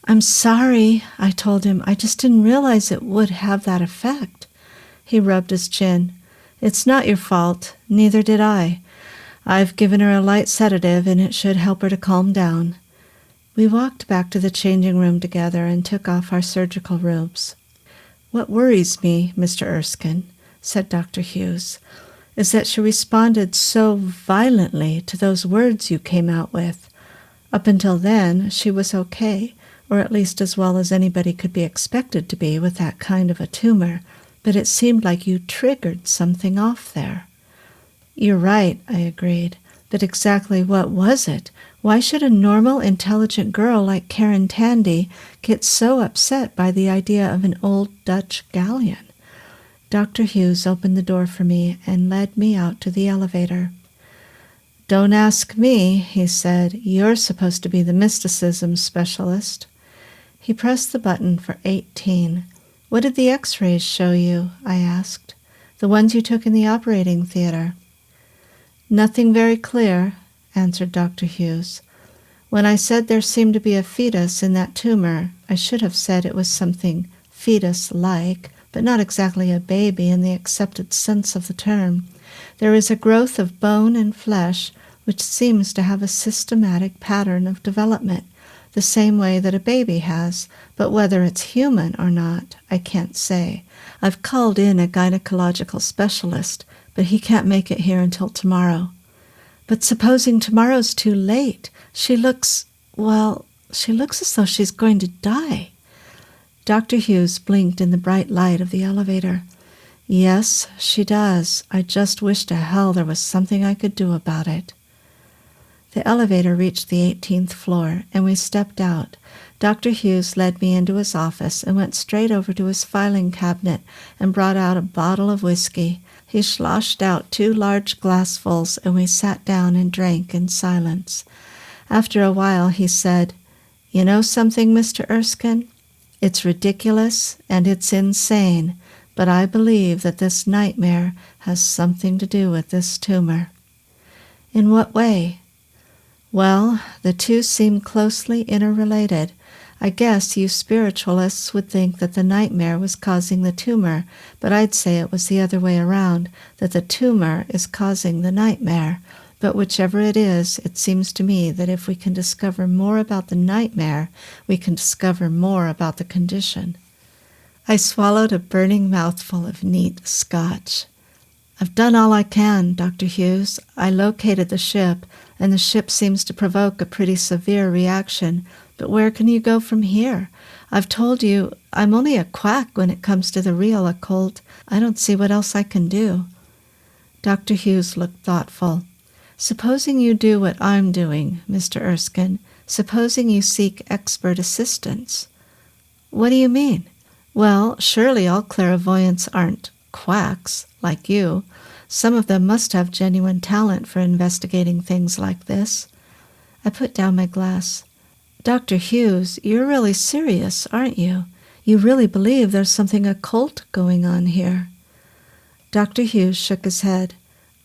I'm sorry, I told him. I just didn't realize it would have that effect. He rubbed his chin. It's not your fault. Neither did I. I've given her a light sedative, and it should help her to calm down. We walked back to the changing room together and took off our surgical robes. What worries me, Mr. Erskine, said Dr. Hughes, is that she responded so violently to those words you came out with. Up until then, she was okay, or at least as well as anybody could be expected to be with that kind of a tumor, but it seemed like you triggered something off there. You're right, I agreed, but exactly what was it? Why should a normal, intelligent girl like Karen Tandy get so upset by the idea of an old Dutch galleon? Dr. Hughes opened the door for me and led me out to the elevator. Don't ask me, he said. You're supposed to be the mysticism specialist. He pressed the button for 18. What did the x-rays show you? I asked. The ones you took in the operating theater. Nothing very clear, answered Dr. Hughes. When I said there seemed to be a fetus in that tumor, I should have said it was something fetus-like, but not exactly a baby in the accepted sense of the term. There is a growth of bone and flesh which seems to have a systematic pattern of development, the same way that a baby has, but whether it's human or not, I can't say. I've called in a gynecological specialist, but he can't make it here until tomorrow. But supposing tomorrow's too late, she looks as though she's going to die. Dr. Hughes blinked in the bright light of the elevator. Yes, she does. I just wish to hell there was something I could do about it. The elevator reached the 18th floor, and we stepped out. Dr. Hughes led me into his office and went straight over to his filing cabinet and brought out a bottle of whiskey. He sloshed out 2 large glassfuls, and we sat down and drank in silence. After a while he said, You know something, Mr. Erskine? It's ridiculous and it's insane, but I believe that this nightmare has something to do with this tumor. In what way? Well, the two seem closely interrelated. I guess you spiritualists would think that the nightmare was causing the tumor, but I'd say it was the other way around, that the tumor is causing the nightmare. But whichever it is, it seems to me that if we can discover more about the nightmare, we can discover more about the condition. I swallowed a burning mouthful of neat Scotch. I've done all I can, Dr. Hughes. I located the ship, and the ship seems to provoke a pretty severe reaction. But where can you go from here? I've told you I'm only a quack when it comes to the real occult. I don't see what else I can do. Dr. Hughes looked thoughtful. Supposing you do what I'm doing, Mr. Erskine. Supposing you seek expert assistance. What do you mean? Well, surely all clairvoyants aren't quacks like you. Some of them must have genuine talent for investigating things like this. I put down my glass. Dr. Hughes, you're really serious, aren't you? You really believe there's something occult going on here. Dr. Hughes shook his head.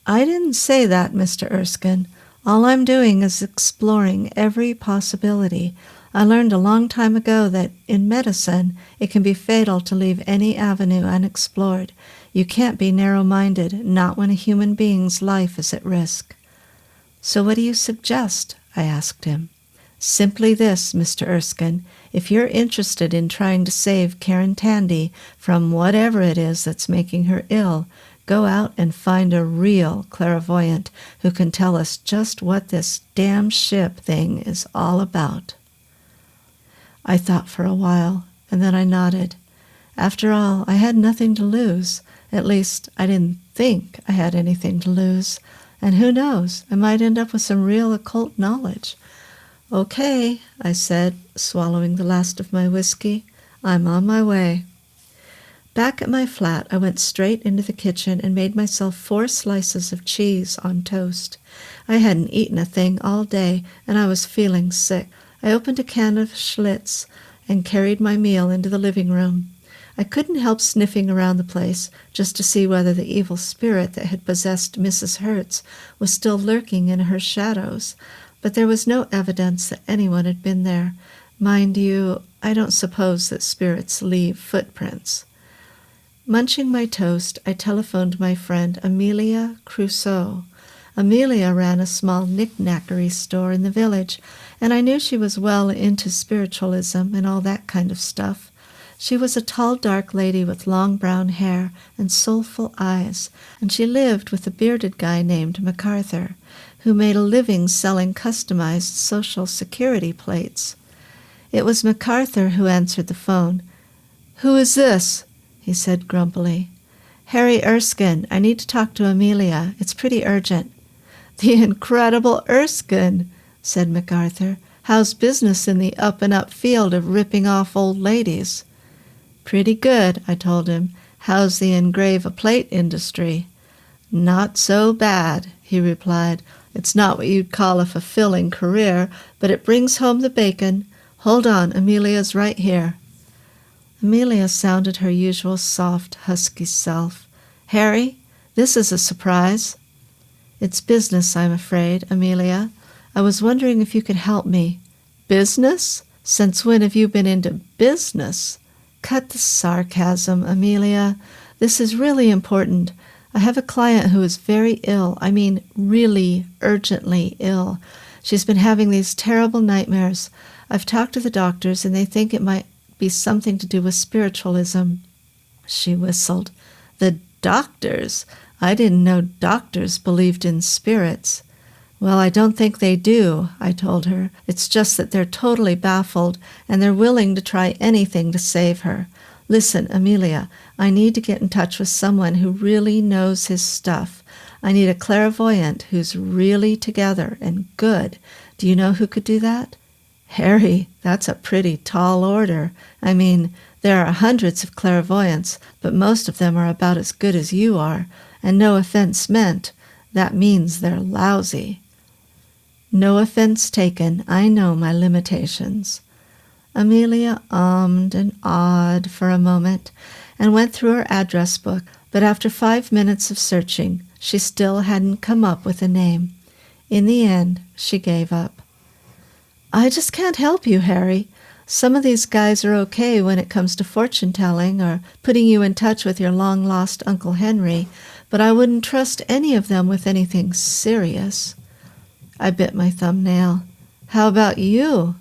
I didn't say that, Mr. Erskine. All I'm doing is exploring every possibility. I learned a long time ago that in medicine it can be fatal to leave any avenue unexplored. You can't be narrow-minded, not when a human being's life is at risk. So what do you suggest? I asked him. Simply this, Mr. Erskine. If you're interested in trying to save Karen Tandy from whatever it is that's making her ill, go out and find a real clairvoyant who can tell us just what this damn ship thing is all about. I thought for a while, and then I nodded. After all, I had nothing to lose. At least, I didn't think I had anything to lose. And who knows, I might end up with some real occult knowledge. Okay, I said, swallowing the last of my whiskey. I'm on my way. Back at my flat, I went straight into the kitchen and made myself 4 slices of cheese on toast. I hadn't eaten a thing all day, and I was feeling sick. I opened a can of Schlitz and carried my meal into the living room. I couldn't help sniffing around the place just to see whether the evil spirit that had possessed Mrs. Herz was still lurking in her shadows, but there was no evidence that anyone had been there. Mind you, I don't suppose that spirits leave footprints. Munching my toast, I telephoned my friend Amelia Crusoe. Amelia ran a small knick-knackery store in the village, and I knew she was well into spiritualism and all that kind of stuff. She was a tall, dark lady with long brown hair and soulful eyes, and she lived with a bearded guy named MacArthur, who made a living selling customized Social Security plates. It was MacArthur who answered the phone. "Who is this?" he said grumpily. "Harry Erskine. I need to talk to Amelia. It's pretty urgent." "The incredible Erskine," said MacArthur. "How's business in the up-and-up field of ripping off old ladies?" "Pretty good," I told him. "How's the engrave-a-plate industry?" "Not so bad," he replied. "It's not what you'd call a fulfilling career, but it brings home the bacon. Hold on, Amelia's right here." Amelia sounded her usual soft, husky self. "Harry, this is a surprise." "It's business, I'm afraid, Amelia. I was wondering if you could help me." "Business? Since when have you been into business?" "Cut the sarcasm, Amelia. This is really important. I have a client who is very ill. I mean, really urgently ill. She's been having these terrible nightmares. I've talked to the doctors, and they think it might be something to do with spiritualism." She whistled. "The doctors? I didn't know doctors believed in spirits." "Well, I don't think they do," I told her. "It's just that they're totally baffled, and they're willing to try anything to save her. Listen, Amelia, I need to get in touch with someone who really knows his stuff. I need a clairvoyant who's really together and good. Do you know who could do that?" "Harry, that's a pretty tall order. I mean, there are hundreds of clairvoyants, but most of them are about as good as you are. And no offense meant. That means they're lousy." "No offense taken. I know my limitations." Amelia ummed and awed for a moment and went through her address book, but after 5 minutes of searching, she still hadn't come up with a name. In the end, she gave up. "I just can't help you, Harry. Some of these guys are okay when it comes to fortune-telling or putting you in touch with your long-lost Uncle Henry, but I wouldn't trust any of them with anything serious. I bit my thumbnail. How about you?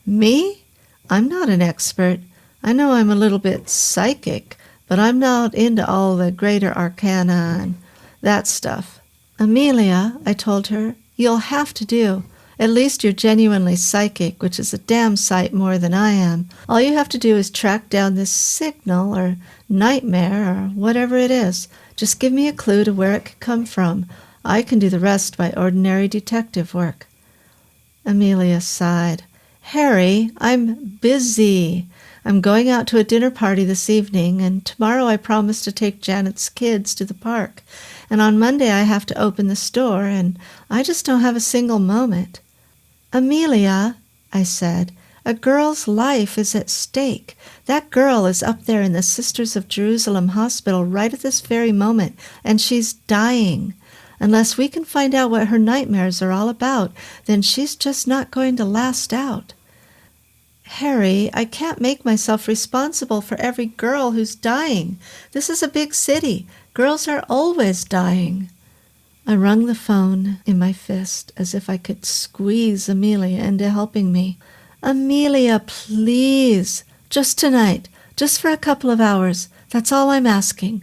Me? I'm not an expert. I know I'm a little bit psychic, but I'm not into all the greater arcana and that stuff. Amelia, I told her, you'll have to do. At least you're genuinely psychic, which is a damn sight more than I am. All you have to do is track down this signal or nightmare or whatever it is. Just give me a clue to where it could come from. I can do the rest by ordinary detective work. Amelia sighed. Harry, I'm busy. I'm going out to a dinner party this evening, and tomorrow I promise to take Janet's kids to the park. And on Monday I have to open the store, and I just don't have a single moment. Amelia, I said, a girl's life is at stake. That girl is up there in the Sisters of Jerusalem hospital right at this very moment, and she's dying. Unless we can find out what her nightmares are all about, then she's just not going to last out. Harry, I can't make myself responsible for every girl who's dying. This is a big city. Girls are always dying. I wrung the phone in my fist as if I could squeeze Amelia into helping me. Amelia, please. Just tonight. Just for a couple of hours. That's all I'm asking.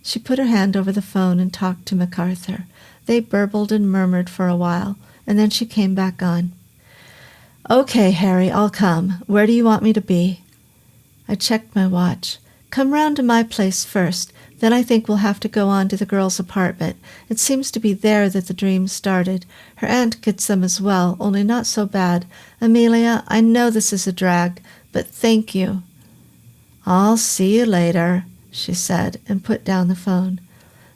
She put her hand over the phone and talked to MacArthur. They burbled and murmured for a while, and then she came back on. Okay, Harry, I'll come. Where do you want me to be? I checked my watch. Come round to my place first. Then I think we'll have to go on to the girl's apartment. It seems to be there that the dream started. Her aunt gets them as well, only not so bad. Amelia, I know this is a drag, but thank you. I'll see you later, she said, and put down the phone.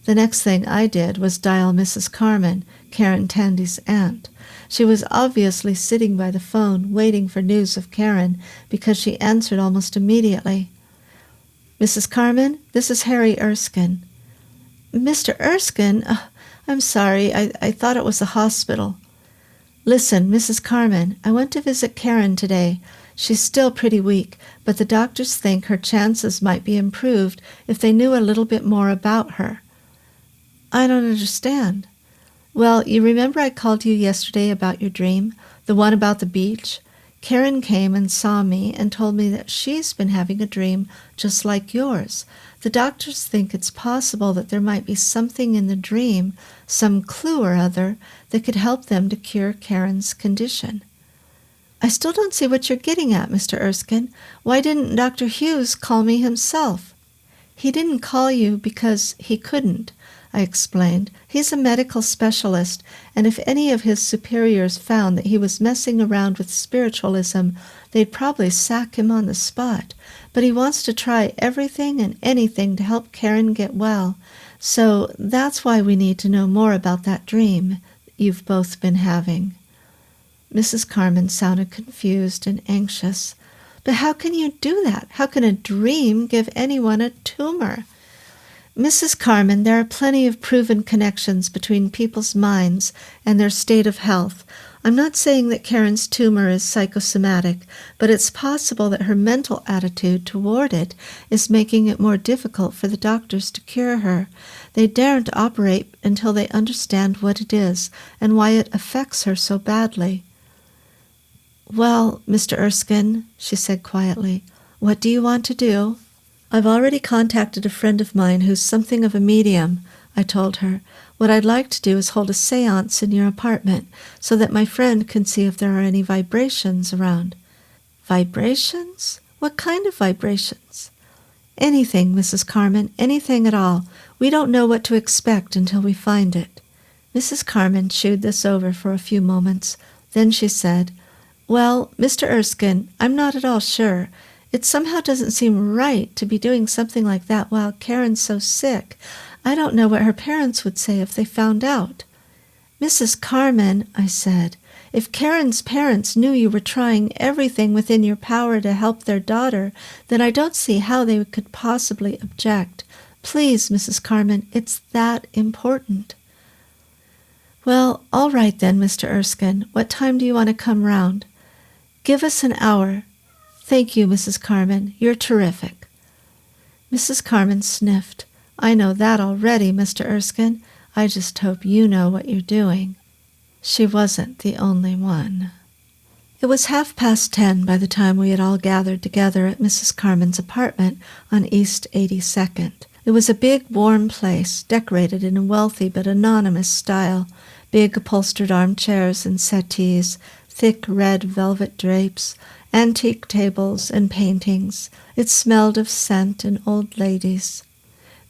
The next thing I did was dial Mrs. Carmen, Karen Tandy's aunt. She was obviously sitting by the phone, waiting for news of Karen, because she answered almost immediately. Mrs. Carmen, this is Harry Erskine. Mr. Erskine? I'm sorry, I thought it was the hospital. Listen, Mrs. Carmen, I went to visit Karen today. She's still pretty weak, but the doctors think her chances might be improved if they knew a little bit more about her. I don't understand. Well, you remember I called you yesterday about your dream, the one about the beach? Karen came and saw me and told me that she's been having a dream just like yours. The doctors think it's possible that there might be something in the dream, some clue or other, that could help them to cure Karen's condition. I still don't see what you're getting at, Mr. Erskine. Why didn't Dr. Hughes call me himself? He didn't call you because he couldn't, I explained. He's a medical specialist, and if any of his superiors found that he was messing around with spiritualism, they'd probably sack him on the spot. But he wants to try everything and anything to help Karen get well. So that's why we need to know more about that dream you've both been having. Mrs. Carmen sounded confused and anxious. But how can you do that? How can a dream give anyone a tumor? Mrs. Carmen, there are plenty of proven connections between people's minds and their state of health. I'm not saying that Karen's tumor is psychosomatic, but it's possible that her mental attitude toward it is making it more difficult for the doctors to cure her. They daren't operate until they understand what it is and why it affects her so badly. Well, Mr. Erskine, she said quietly, what do you want to do? I've already contacted a friend of mine who's something of a medium, I told her. What I'd like to do is hold a seance in your apartment so that my friend can see if there are any vibrations around. Vibrations? What kind of vibrations? Anything, Mrs. Carmen, anything at all. We don't know what to expect until we find it. Mrs. Carmen chewed this over for a few moments. Then she said, Well, Mr. Erskine, I'm not at all sure. It somehow doesn't seem right to be doing something like that while Karen's so sick. I don't know what her parents would say if they found out. Mrs. Carmen, I said, if Karen's parents knew you were trying everything within your power to help their daughter, then I don't see how they could possibly object. Please, Mrs. Carmen, it's that important. Well, all right then, Mr. Erskine. What time do you want to come round? Give us an hour. Thank you, Mrs. Carmen. You're terrific. Mrs. Carmen sniffed. I know that already, Mr. Erskine. I just hope you know what you're doing. She wasn't the only one. It was 10:30 by the time we had all gathered together at Mrs. Carmen's apartment on East 82nd. It was a big, warm place, decorated in a wealthy but anonymous style. Big upholstered armchairs and settees, thick red velvet drapes, antique tables and paintings. It smelled of scent and old ladies.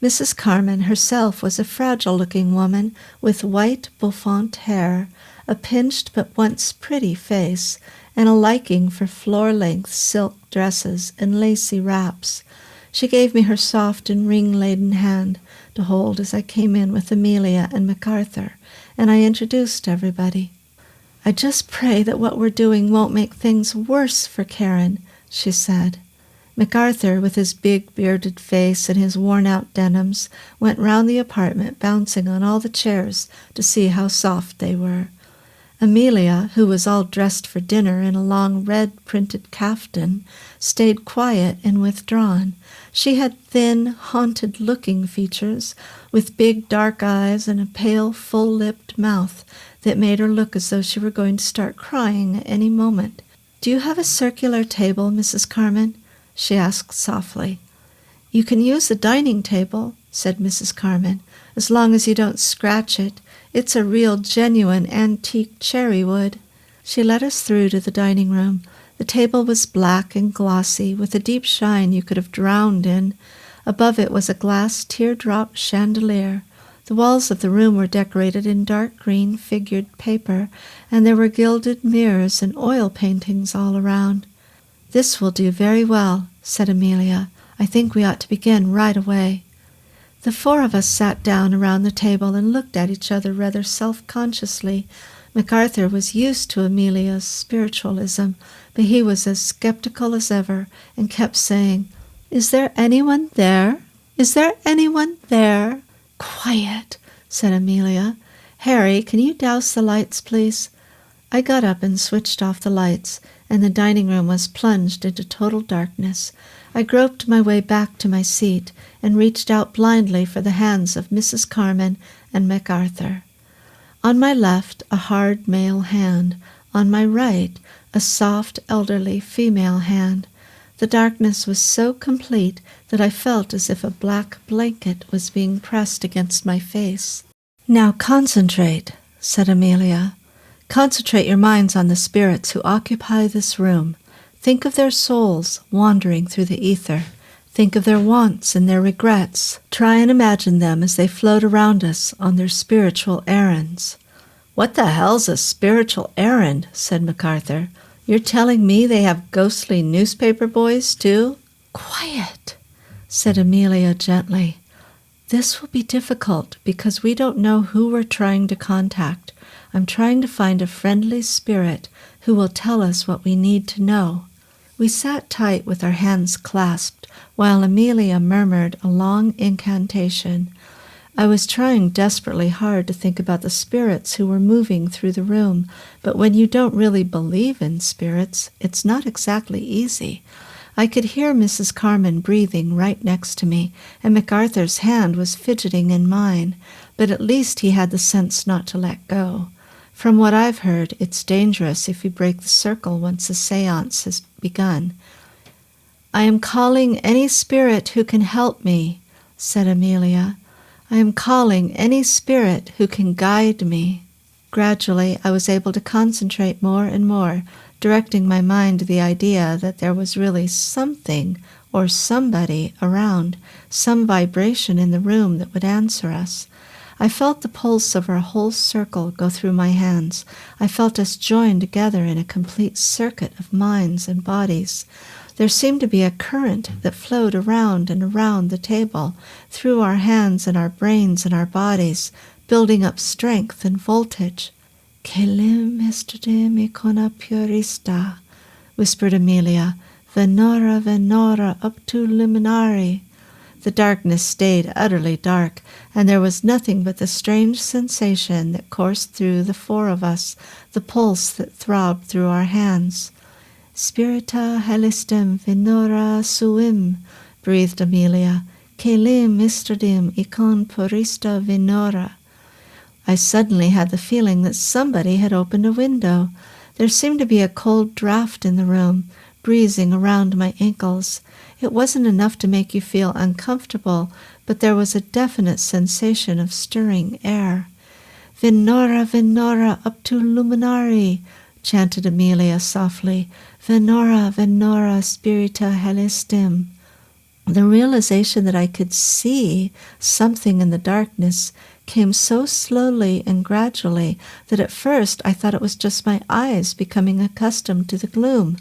Mrs. Carmen herself was a fragile-looking woman with white bouffant hair, a pinched but once pretty face, and a liking for floor-length silk dresses and lacy wraps. She gave me her soft and ring-laden hand to hold as I came in with Amelia and MacArthur, and I introduced everybody. I just pray that what we're doing won't make things worse for Karen, she said. MacArthur, with his big bearded face and his worn-out denims, went round the apartment bouncing on all the chairs to see how soft they were. Amelia, who was all dressed for dinner in a long red printed caftan, stayed quiet and withdrawn. She had thin, haunted-looking features, with big dark eyes and a pale, full-lipped mouth that made her look as though she were going to start crying at any moment. "Do you have a circular table, Mrs. Carmen?" she asked softly. "You can use the dining table," said Mrs. Carmen, "as long as you don't scratch it. It's a real genuine antique cherry wood." She led us through to the dining room. The table was black and glossy, with a deep shine you could have drowned in. Above it was a glass teardrop chandelier. The walls of the room were decorated in dark green figured paper, and there were gilded mirrors and oil paintings all around. "This will do very well," said Amelia. "I think we ought to begin right away." The four of us sat down around the table and looked at each other rather self-consciously. MacArthur was used to Amelia's spiritualism, but he was as skeptical as ever and kept saying, "Is there anyone there? Is there anyone there?" "Quiet," said Amelia. "Harry, can you douse the lights, please?" I got up and switched off the lights, and the dining room was plunged into total darkness. I groped my way back to my seat and reached out blindly for the hands of Mrs. Carmen and MacArthur. On my left, a hard male hand. On my right, a soft, elderly female hand. The darkness was so complete that I felt as if a black blanket was being pressed against my face. "Now concentrate," said Amelia. "Concentrate your minds on the spirits who occupy this room. Think of their souls wandering through the ether. Think of their wants and their regrets. Try and imagine them as they float around us on their spiritual errands." "What the hell's a spiritual errand?" said MacArthur. "You're telling me they have ghostly newspaper boys, too?" "Quiet," said Amelia gently. "This will be difficult because we don't know who we're trying to contact. I'm trying to find a friendly spirit who will tell us what we need to know." We sat tight with our hands clasped while Amelia murmured a long incantation. I was trying desperately hard to think about the spirits who were moving through the room, but when you don't really believe in spirits, it's not exactly easy. I could hear Mrs. Carmen breathing right next to me, and MacArthur's hand was fidgeting in mine, but at least he had the sense not to let go. From what I've heard, it's dangerous if you break the circle once the seance has begun. "I am calling any spirit who can help me," said Amelia. "I am calling any spirit who can guide me." Gradually, I was able to concentrate more and more, directing my mind to the idea that there was really something or somebody around, some vibration in the room that would answer us. I felt the pulse of our whole circle go through my hands. I felt us joined together in a complete circuit of minds and bodies. There seemed to be a current that flowed around and around the table, through our hands and our brains and our bodies, building up strength and voltage. "Kelim estudem icona purista," whispered Amelia. "Venora, venora, up to luminari." The darkness stayed utterly dark, and there was nothing but the strange sensation that coursed through the four of us, the pulse that throbbed through our hands. Spirita helistem venora suim, breathed Amelia. Caelim istradim icon purista venora. I suddenly had the feeling that somebody had opened a window. There seemed to be a cold draft in the room, breezing around my ankles. It wasn't enough to make you feel uncomfortable, but there was a definite sensation of stirring air. Venora, Venora, up to luminari, chanted Amelia softly. Venora, Venora, spirita helistim. The realization that I could see something in the darkness came so slowly and gradually that at first I thought it was just my eyes becoming accustomed to the gloom.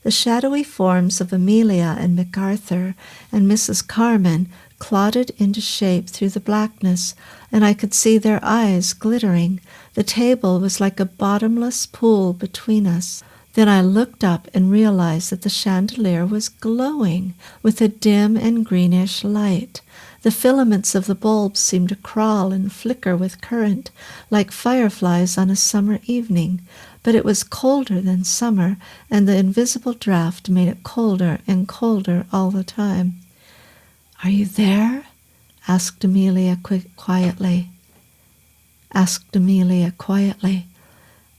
The shadowy forms of Amelia and MacArthur and Mrs. Carman clotted into shape through the blackness, and I could see their eyes glittering. The table was like a bottomless pool between us. Then I looked up and realized that the chandelier was glowing with a dim and greenish light. The filaments of the bulbs seemed to crawl and flicker with current, like fireflies on a summer evening. But it was colder than summer, and the invisible draft made it colder and colder all the time. "Are you there?" asked Amelia quietly.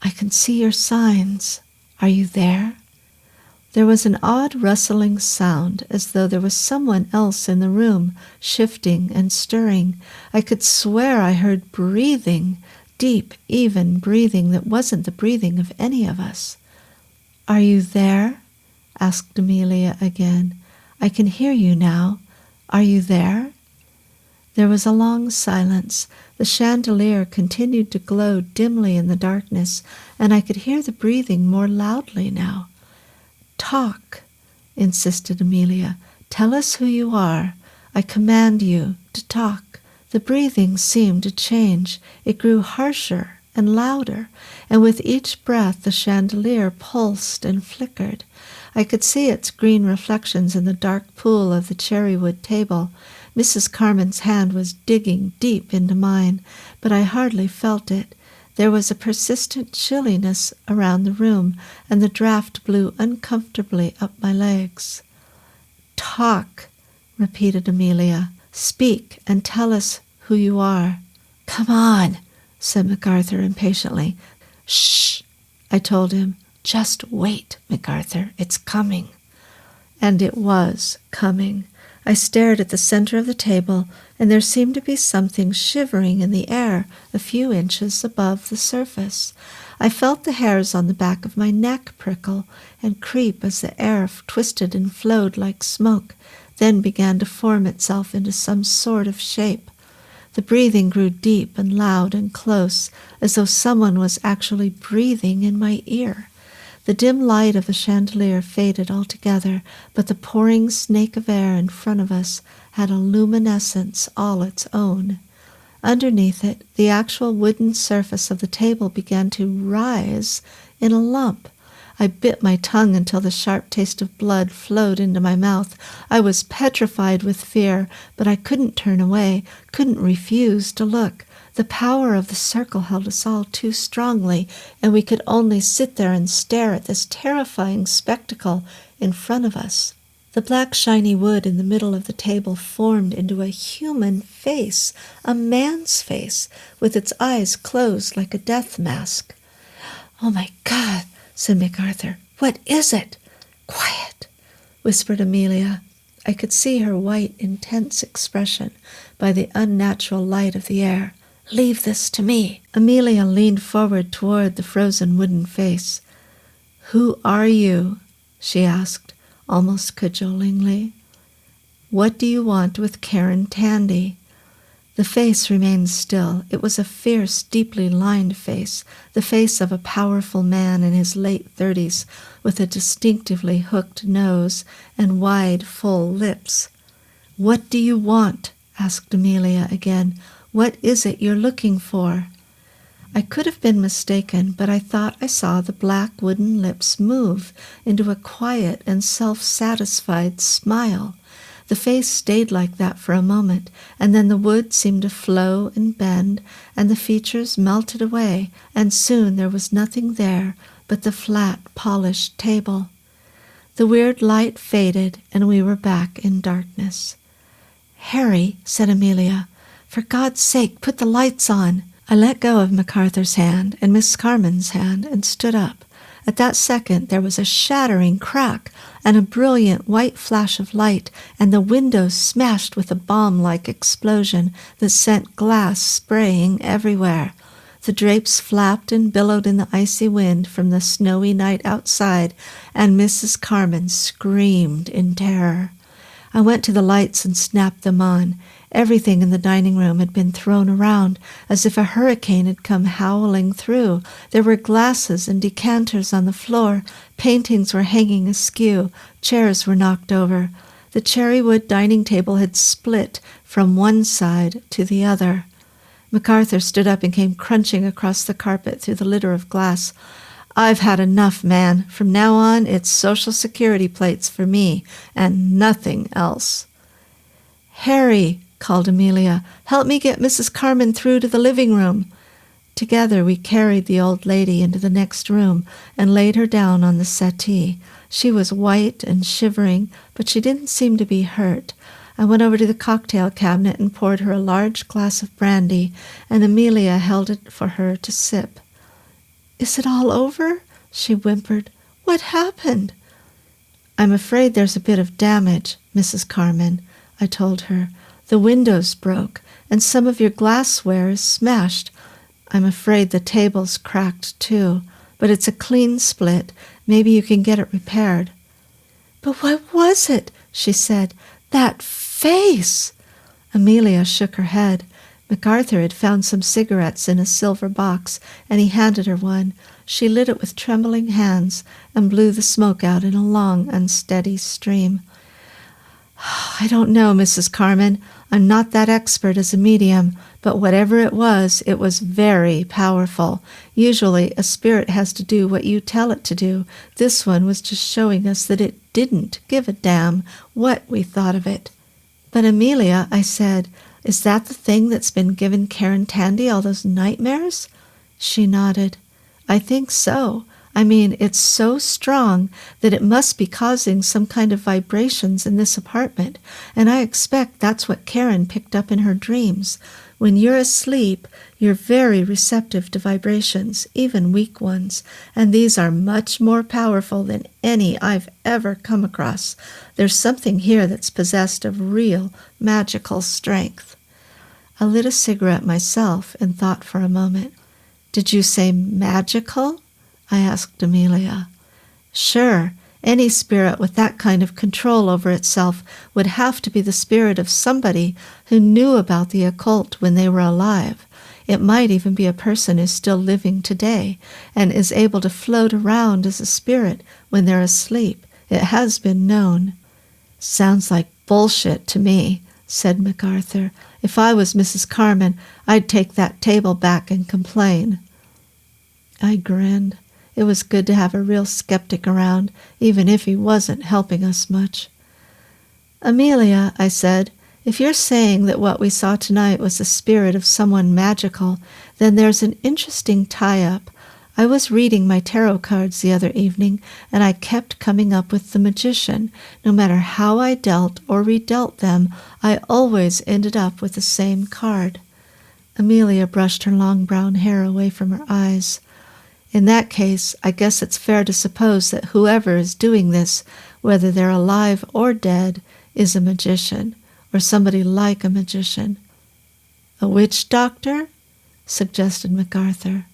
"I can see your signs. Are you there?" There was an odd rustling sound, as though there was someone else in the room, shifting and stirring. I could swear I heard breathing, deep, even breathing that wasn't the breathing of any of us. "Are you there?" asked Amelia again. "I can hear you now. Are you there?" There was a long silence. The chandelier continued to glow dimly in the darkness, and I could hear the breathing more loudly now. "Talk," insisted Amelia. "Tell us who you are. I command you to talk." The breathing seemed to change. It grew harsher and louder, and with each breath the chandelier pulsed and flickered. I could see its green reflections in the dark pool of the cherrywood table. Mrs. Carman's hand was digging deep into mine, but I hardly felt it. There was a persistent chilliness around the room, and the draft blew uncomfortably up my legs. "Talk," repeated Amelia. "Speak and tell us who you are." "Come on," said MacArthur impatiently. "Shh," I told him. "Just wait, MacArthur. It's coming." And it was coming. I stared at the center of the table, and there seemed to be something shivering in the air a few inches above the surface. I felt the hairs on the back of my neck prickle and creep as the air twisted and flowed like smoke, then began to form itself into some sort of shape. The breathing grew deep and loud and close, as though someone was actually breathing in my ear. The dim light of the chandelier faded altogether, but the pouring snake of air in front of us had a luminescence all its own. Underneath it, the actual wooden surface of the table began to rise in a lump. I bit my tongue until the sharp taste of blood flowed into my mouth. I was petrified with fear, but I couldn't turn away, couldn't refuse to look. The power of the circle held us all too strongly, and we could only sit there and stare at this terrifying spectacle in front of us. The black shiny wood in the middle of the table formed into a human face, a man's face, with its eyes closed like a death mask. "Oh my God," said MacArthur. "What is it?" "Quiet," whispered Amelia. I could see her white, intense expression by the unnatural light of the air. "Leave this to me." Amelia leaned forward toward the frozen wooden face. "Who are you?" she asked, almost cajolingly. "What do you want with Karen Tandy?" The face remained still. It was a fierce, deeply lined face, the face of a powerful man in his late 30s, with a distinctively hooked nose and wide, full lips. "What do you want?" asked Amelia again. "What is it you're looking for?" I could have been mistaken, but I thought I saw the black wooden lips move into a quiet and self-satisfied smile. The face stayed like that for a moment, and then the wood seemed to flow and bend, and the features melted away, and soon there was nothing there but the flat, polished table. The weird light faded, and we were back in darkness. "Harry," said Amelia, "for God's sake, put the lights on." I let go of MacArthur's hand and Miss Carman's hand and stood up. At that second there was a shattering crack and a brilliant white flash of light, and the windows smashed with a bomb-like explosion that sent glass spraying everywhere. The drapes flapped and billowed in the icy wind from the snowy night outside, and Mrs. Carman screamed in terror. I went to the lights and snapped them on. Everything in the dining room had been thrown around, as if a hurricane had come howling through. There were glasses and decanters on the floor. Paintings were hanging askew. Chairs were knocked over. The cherry-wood dining table had split from one side to the other. MacArthur stood up and came crunching across the carpet through the litter of glass. "I've had enough, man. From now on, it's Social Security plates for me, and nothing else." "Harry," called Amelia, "help me get Mrs. Carman through to the living room." Together we carried the old lady into the next room and laid her down on the settee. She was white and shivering, but she didn't seem to be hurt. I went over to the cocktail cabinet and poured her a large glass of brandy, and Amelia held it for her to sip. "Is it all over?" she whimpered. "What happened?" "I'm afraid there's a bit of damage, Mrs. Carman," I told her. "The windows broke, and some of your glassware is smashed. I'm afraid the table's cracked, too, but it's a clean split. Maybe you can get it repaired." "But what was it?" she said. "That face!" Amelia shook her head. MacArthur had found some cigarettes in a silver box, and he handed her one. She lit it with trembling hands and blew the smoke out in a long, unsteady stream. "I don't know, Mrs. Carman. I'm not that expert as a medium, but whatever it was very powerful. Usually a spirit has to do what you tell it to do. This one was just showing us that it didn't give a damn what we thought of it." "But Amelia," I said, "is that the thing that's been giving Karen Tandy all those nightmares?" She nodded. "I think so. I mean, it's so strong that it must be causing some kind of vibrations in this apartment, and I expect that's what Karen picked up in her dreams. When you're asleep, you're very receptive to vibrations, even weak ones, and these are much more powerful than any I've ever come across. There's something here that's possessed of real magical strength." I lit a cigarette myself and thought for a moment. "Did you say magical?" I asked Amelia. "Sure. Any spirit with that kind of control over itself would have to be the spirit of somebody who knew about the occult when they were alive. It might even be a person who's still living today and is able to float around as a spirit when they're asleep. It has been known." "Sounds like bullshit to me," said MacArthur. "If I was Mrs. Carman, I'd take that table back and complain." I grinned. It was good to have a real skeptic around, even if he wasn't helping us much. "Amelia," I said, "if you're saying that what we saw tonight was the spirit of someone magical, then there's an interesting tie-up. I was reading my tarot cards the other evening, and I kept coming up with the magician. No matter how I dealt or redealt them, I always ended up with the same card." Amelia brushed her long brown hair away from her eyes. "In that case, I guess it's fair to suppose that whoever is doing this, whether they're alive or dead, is a magician, or somebody like a magician." "A witch doctor?" suggested MacArthur.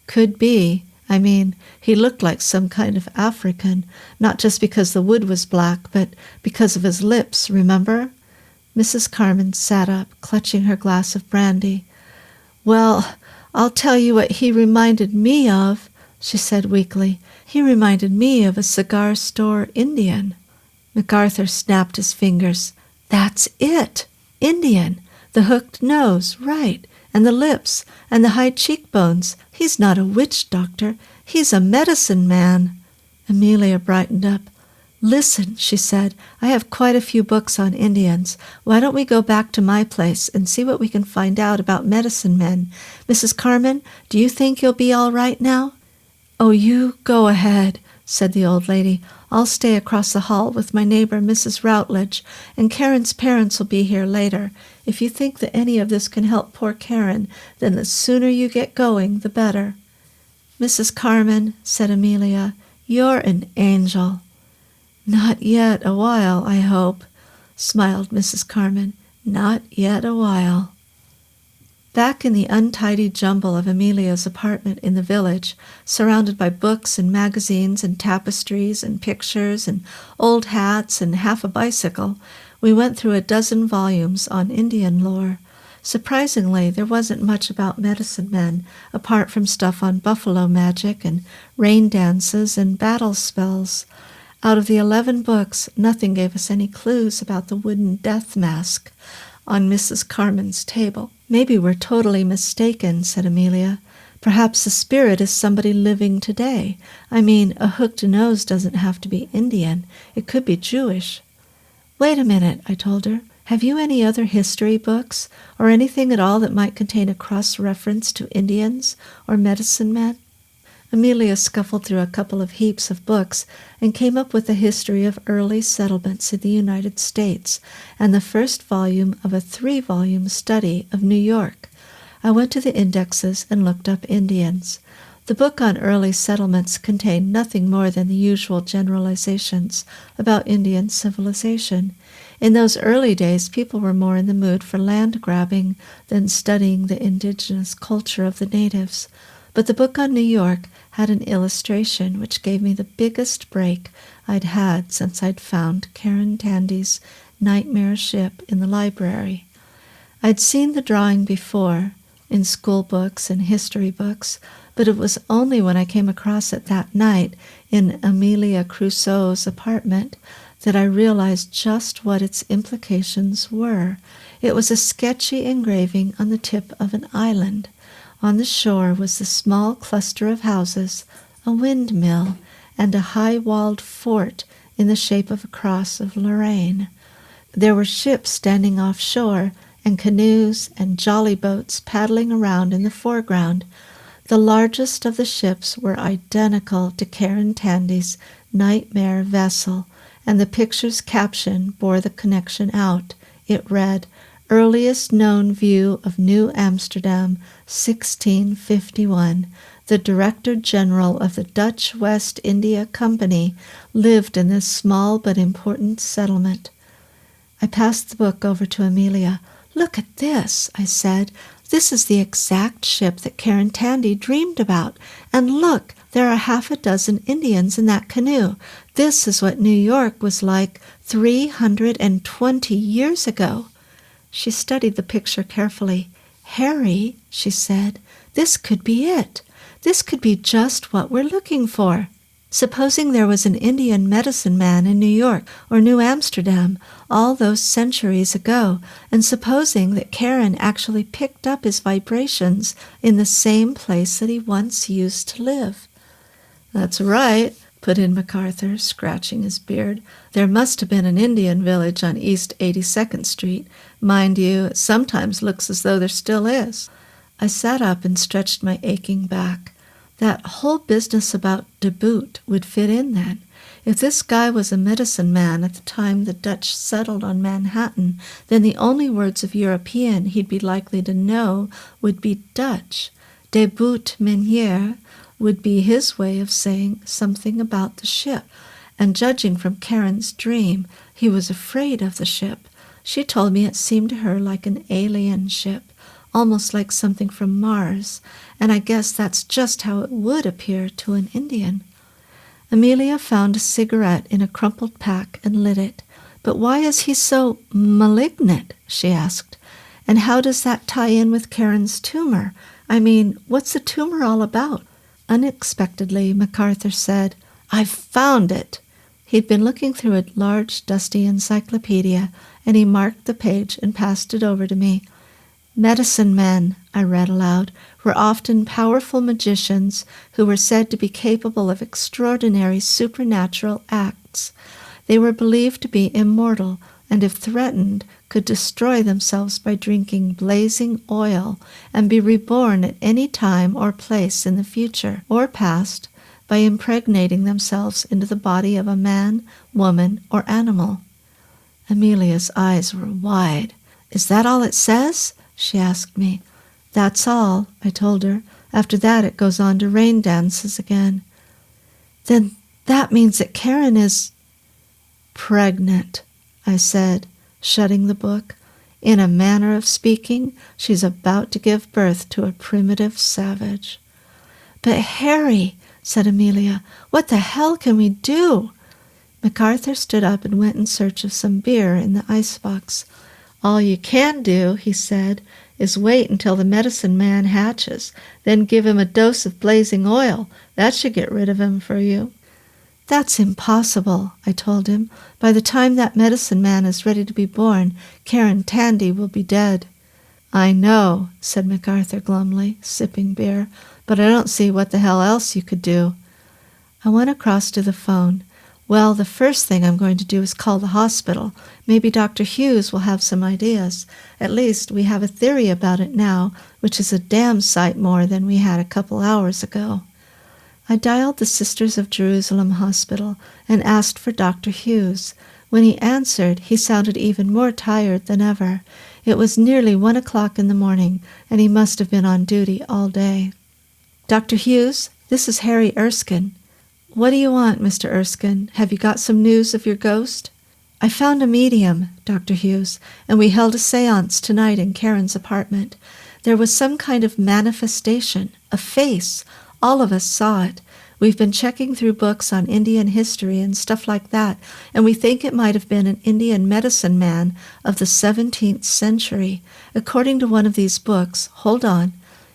"Could be. I mean, he looked like some kind of African, not just because the wood was black, but because of his lips, remember?" Mrs. Carman sat up, clutching her glass of brandy. "Well, I'll tell you what he reminded me of," she said weakly. "He reminded me of a cigar store Indian." MacArthur snapped his fingers. "That's it! Indian! The hooked nose, right, and the lips, and the high cheekbones. He's not a witch doctor. He's a medicine man." Amelia brightened up. "Listen," she said, "I have quite a few books on Indians. Why don't we go back to my place and see what we can find out about medicine men? Mrs. Carman, do you think you'll be all right now?" "Oh, you go ahead," said the old lady. I'll stay across the hall with my neighbor, Mrs. Routledge, and Karen's parents will be here later. If you think that any of this can help poor Karen, then the sooner you get going, the better." "Mrs. Carmen," said Amelia, "you're an angel." "Not yet a while, I hope," smiled Mrs. Carmen. "Not yet a while." Back in the untidy jumble of Amelia's apartment in the village, surrounded by books and magazines and tapestries and pictures and old hats and half a bicycle, we went through a dozen volumes on Indian lore. Surprisingly, there wasn't much about medicine men, apart from stuff on buffalo magic and rain dances and battle spells. Out of the 11 books, nothing gave us any clues about the wooden death mask on Mrs. Carmen's table. "Maybe we're totally mistaken," said Amelia. "Perhaps the spirit is somebody living today. I mean, a hooked nose doesn't have to be Indian. It could be Jewish." "Wait a minute," I told her. "Have you any other history books, or anything at all that might contain a cross-reference to Indians or medicine men?" Amelia scuffled through a couple of heaps of books and came up with the history of early settlements in the United States and the first volume of a 3-volume study of New York. I went to the indexes and looked up Indians. The book on early settlements contained nothing more than the usual generalizations about Indian civilization. In those early days, people were more in the mood for land grabbing than studying the indigenous culture of the natives. But the book on New York had an illustration which gave me the biggest break I'd had since I'd found Karen Tandy's nightmare ship in the library. I'd seen the drawing before, in school books and history books, but it was only when I came across it that night in Amelia Crusoe's apartment that I realized just what its implications were. It was a sketchy engraving on the tip of an island. On the shore was the small cluster of houses, a windmill, and a high-walled fort in the shape of a cross of Lorraine. There were ships standing offshore, and canoes and jolly boats paddling around in the foreground. The largest of the ships were identical to Karen Tandy's nightmare vessel, and the picture's caption bore the connection out. It read, "Earliest known view of New Amsterdam, 1651. The Director General of the Dutch West India Company lived in this small but important settlement." I passed the book over to Amelia. "Look at this," I said. "This is the exact ship that Karen Tandy dreamed about. And look, there are half a dozen Indians in that canoe. This is what New York was like 320 years ago." She studied the picture carefully. "Harry," she said, "this could be it. This could be just what we're looking for. Supposing there was an Indian medicine man in New York or New Amsterdam all those centuries ago, and supposing that Karen actually picked up his vibrations in the same place that he once used to live." "That's right," put in MacArthur, scratching his beard. "There must have been an Indian village on East 82nd Street. Mind you, it sometimes looks as though there still is." I sat up and stretched my aching back. That whole business about de boot would fit in then. If this guy was a medicine man at the time the Dutch settled on Manhattan, then the only words of European he'd be likely to know would be Dutch. De boot, meneer, would be his way of saying something about the ship. And judging from Karen's dream, he was afraid of the ship. She told me it seemed to her like an alien ship, almost like something from Mars, and I guess that's just how it would appear to an Indian. Amelia found a cigarette in a crumpled pack and lit it. "But why is he so malignant?" she asked. "And how does that tie in with Karen's tumor? I mean, what's the tumor all about?" Unexpectedly, MacArthur said, "I've found it." He'd been looking through a large, dusty encyclopedia, and he marked the page and passed it over to me. "Medicine men," I read aloud, "were often powerful magicians who were said to be capable of extraordinary supernatural acts. They were believed to be immortal, and if threatened, could destroy themselves by drinking blazing oil and be reborn at any time or place in the future or past. by impregnating themselves into the body of a man, woman, or animal. Amelia's eyes were wide. "Is that all it says?" she asked me. "That's all," I told her. "After that it goes on to rain dances again." "Then that means that Karen is pregnant," I said, shutting the book. "In a manner of speaking, she's about to give birth to a primitive savage." "But Harry," said Amelia, "what the hell can we do?" MacArthur stood up and went in search of some beer in the icebox. "All you can do," he said, "is wait until the medicine man hatches, then give him a dose of blazing oil. That should get rid of him for you." "That's impossible," I told him. "By the time that medicine man is ready to be born, Karen Tandy will be dead." "I know," said MacArthur glumly, sipping beer, "but I don't see what the hell else you could do." I went across to the phone. "Well, the first thing I'm going to do is call the hospital. Maybe Dr. Hughes will have some ideas. At least we have a theory about it now, which is a damn sight more than we had a couple hours ago." I dialed the Sisters of Jerusalem Hospital and asked for Dr. Hughes. When he answered, he sounded even more tired than ever. It was nearly 1 o'clock in the morning, and he must have been on duty all day. "Dr. Hughes, this is Harry Erskine." "What do you want, Mr. Erskine? Have you got some news of your ghost?" "I found a medium, Dr. Hughes, and we held a seance tonight in Karen's apartment. There was some kind of manifestation, a face. All of us saw it. We've been checking through books on Indian history and stuff like that, and we think it might have been an Indian medicine man of the 17th century. According to one of these books, hold on,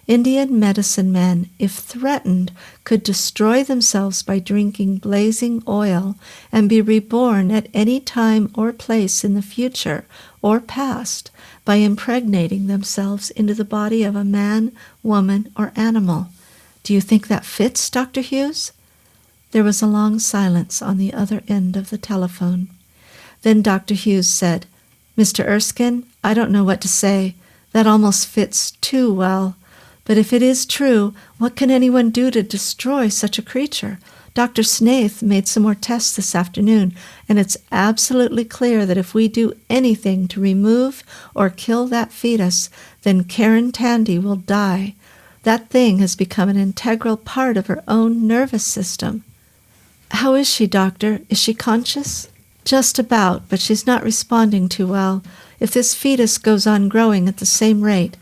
Indian medicine men, if threatened, could destroy themselves by drinking blazing oil and be reborn at any time or place in the future or past by impregnating themselves into the body of a man, woman, or animal. Do you think that fits, Dr. Hughes?" There was a long silence on the other end of the telephone. Then Dr. Hughes said, "Mr. Erskine, I don't know what to say. That almost fits too well. But if it is true, what can anyone do to destroy such a creature? Dr. Snaith made some more tests this afternoon, and it's absolutely clear that if we do anything to remove or kill that fetus, then Karen Tandy will die. That thing has become an integral part of her own nervous system." "How is she, doctor? Is she conscious?" "Just about, but she's not responding too well. If this fetus goes on growing at the same rate,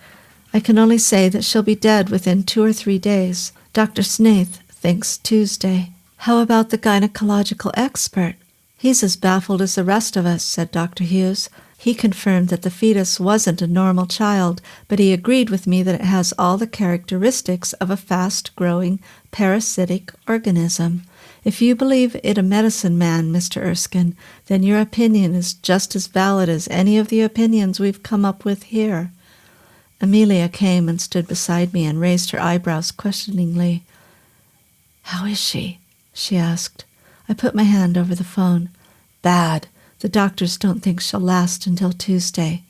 I can only say that she'll be dead within 2 or 3 days. Dr. Snaith thinks Tuesday." "How about the gynecological expert?" "He's as baffled as the rest of us," said Dr. Hughes. "He confirmed that the fetus wasn't a normal child, but he agreed with me that it has all the characteristics of a fast-growing parasitic organism. If you believe it a medicine man, Mr. Erskine, then your opinion is just as valid as any of the opinions we've come up with here." Amelia came and stood beside me and raised her eyebrows questioningly. "How is she?" she asked. I put my hand over the phone. "Bad. The doctors don't think she'll last until Tuesday."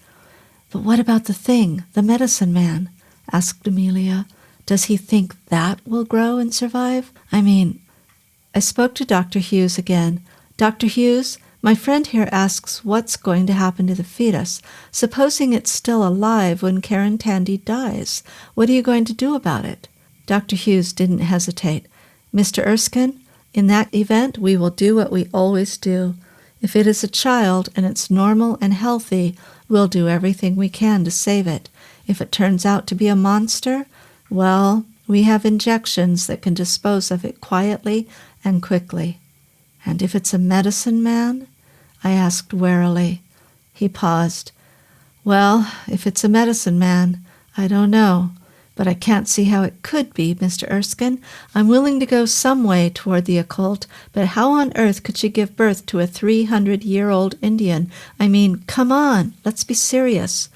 "But what about the thing, the medicine man?" asked Amelia. "Does he think that will grow and survive? I spoke to Dr. Hughes again. "Dr. Hughes, my friend here asks what's going to happen to the fetus. Supposing it's still alive when Karen Tandy dies, what are you going to do about it?" Dr. Hughes didn't hesitate. "Mr. Erskine, in that event, we will do what we always do. If it is a child and it's normal and healthy, we'll do everything we can to save it. If it turns out to be a monster, well, we have injections that can dispose of it quietly and quickly." "And if it's a medicine man?" I asked warily. He paused. "Well, if it's a medicine man, I don't know. But I can't see how it could be, Mr. Erskine. I'm willing to go some way toward the occult, but how on earth could she give birth to a 300-year-old Indian? Come on, let's be serious.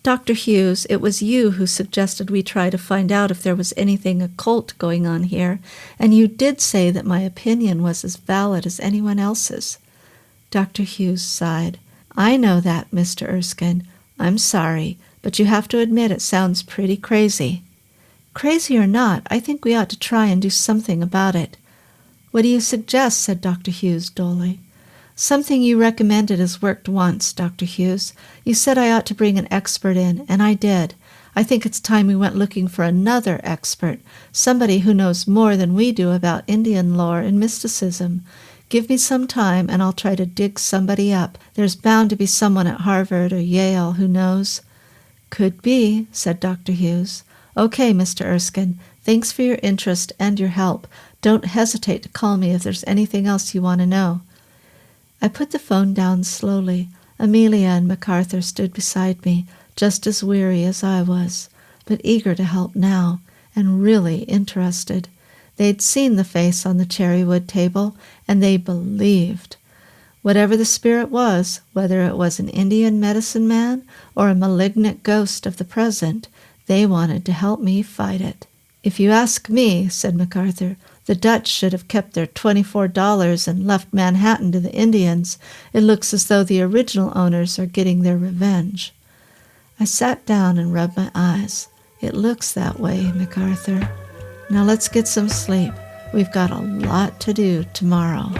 Dr. Hughes, it was you who suggested we try to find out if there was anything occult going on here, and you did say that my opinion was as valid as anyone else's." Dr. Hughes sighed. "I know that, Mr. Erskine. I'm sorry, but you have to admit it sounds pretty crazy." "Crazy or not, I think we ought to try and do something about it." "What do you suggest?" said Dr. Hughes dully. "Something you recommended has worked once, Dr. Hughes. You said I ought to bring an expert in, and I did. I think it's time we went looking for another expert, somebody who knows more than we do about Indian lore and mysticism. Give me some time, and I'll try to dig somebody up. There's bound to be someone at Harvard or Yale who knows." "Could be," said Dr. Hughes. "Okay, Mr. Erskine. Thanks for your interest and your help. Don't hesitate to call me if there's anything else you want to know." I put the phone down slowly. Amelia and MacArthur stood beside me, just as weary as I was, but eager to help now, and really interested. They'd seen the face on the cherrywood table, and they believed. Whatever the spirit was, whether it was an Indian medicine man or a malignant ghost of the present, they wanted to help me fight it. "If you ask me," said MacArthur, "the Dutch should have kept their $24 and left Manhattan to the Indians. It looks as though the original owners are getting their revenge." I sat down and rubbed my eyes. "It looks that way, MacArthur. Now let's get some sleep. We've got a lot to do tomorrow."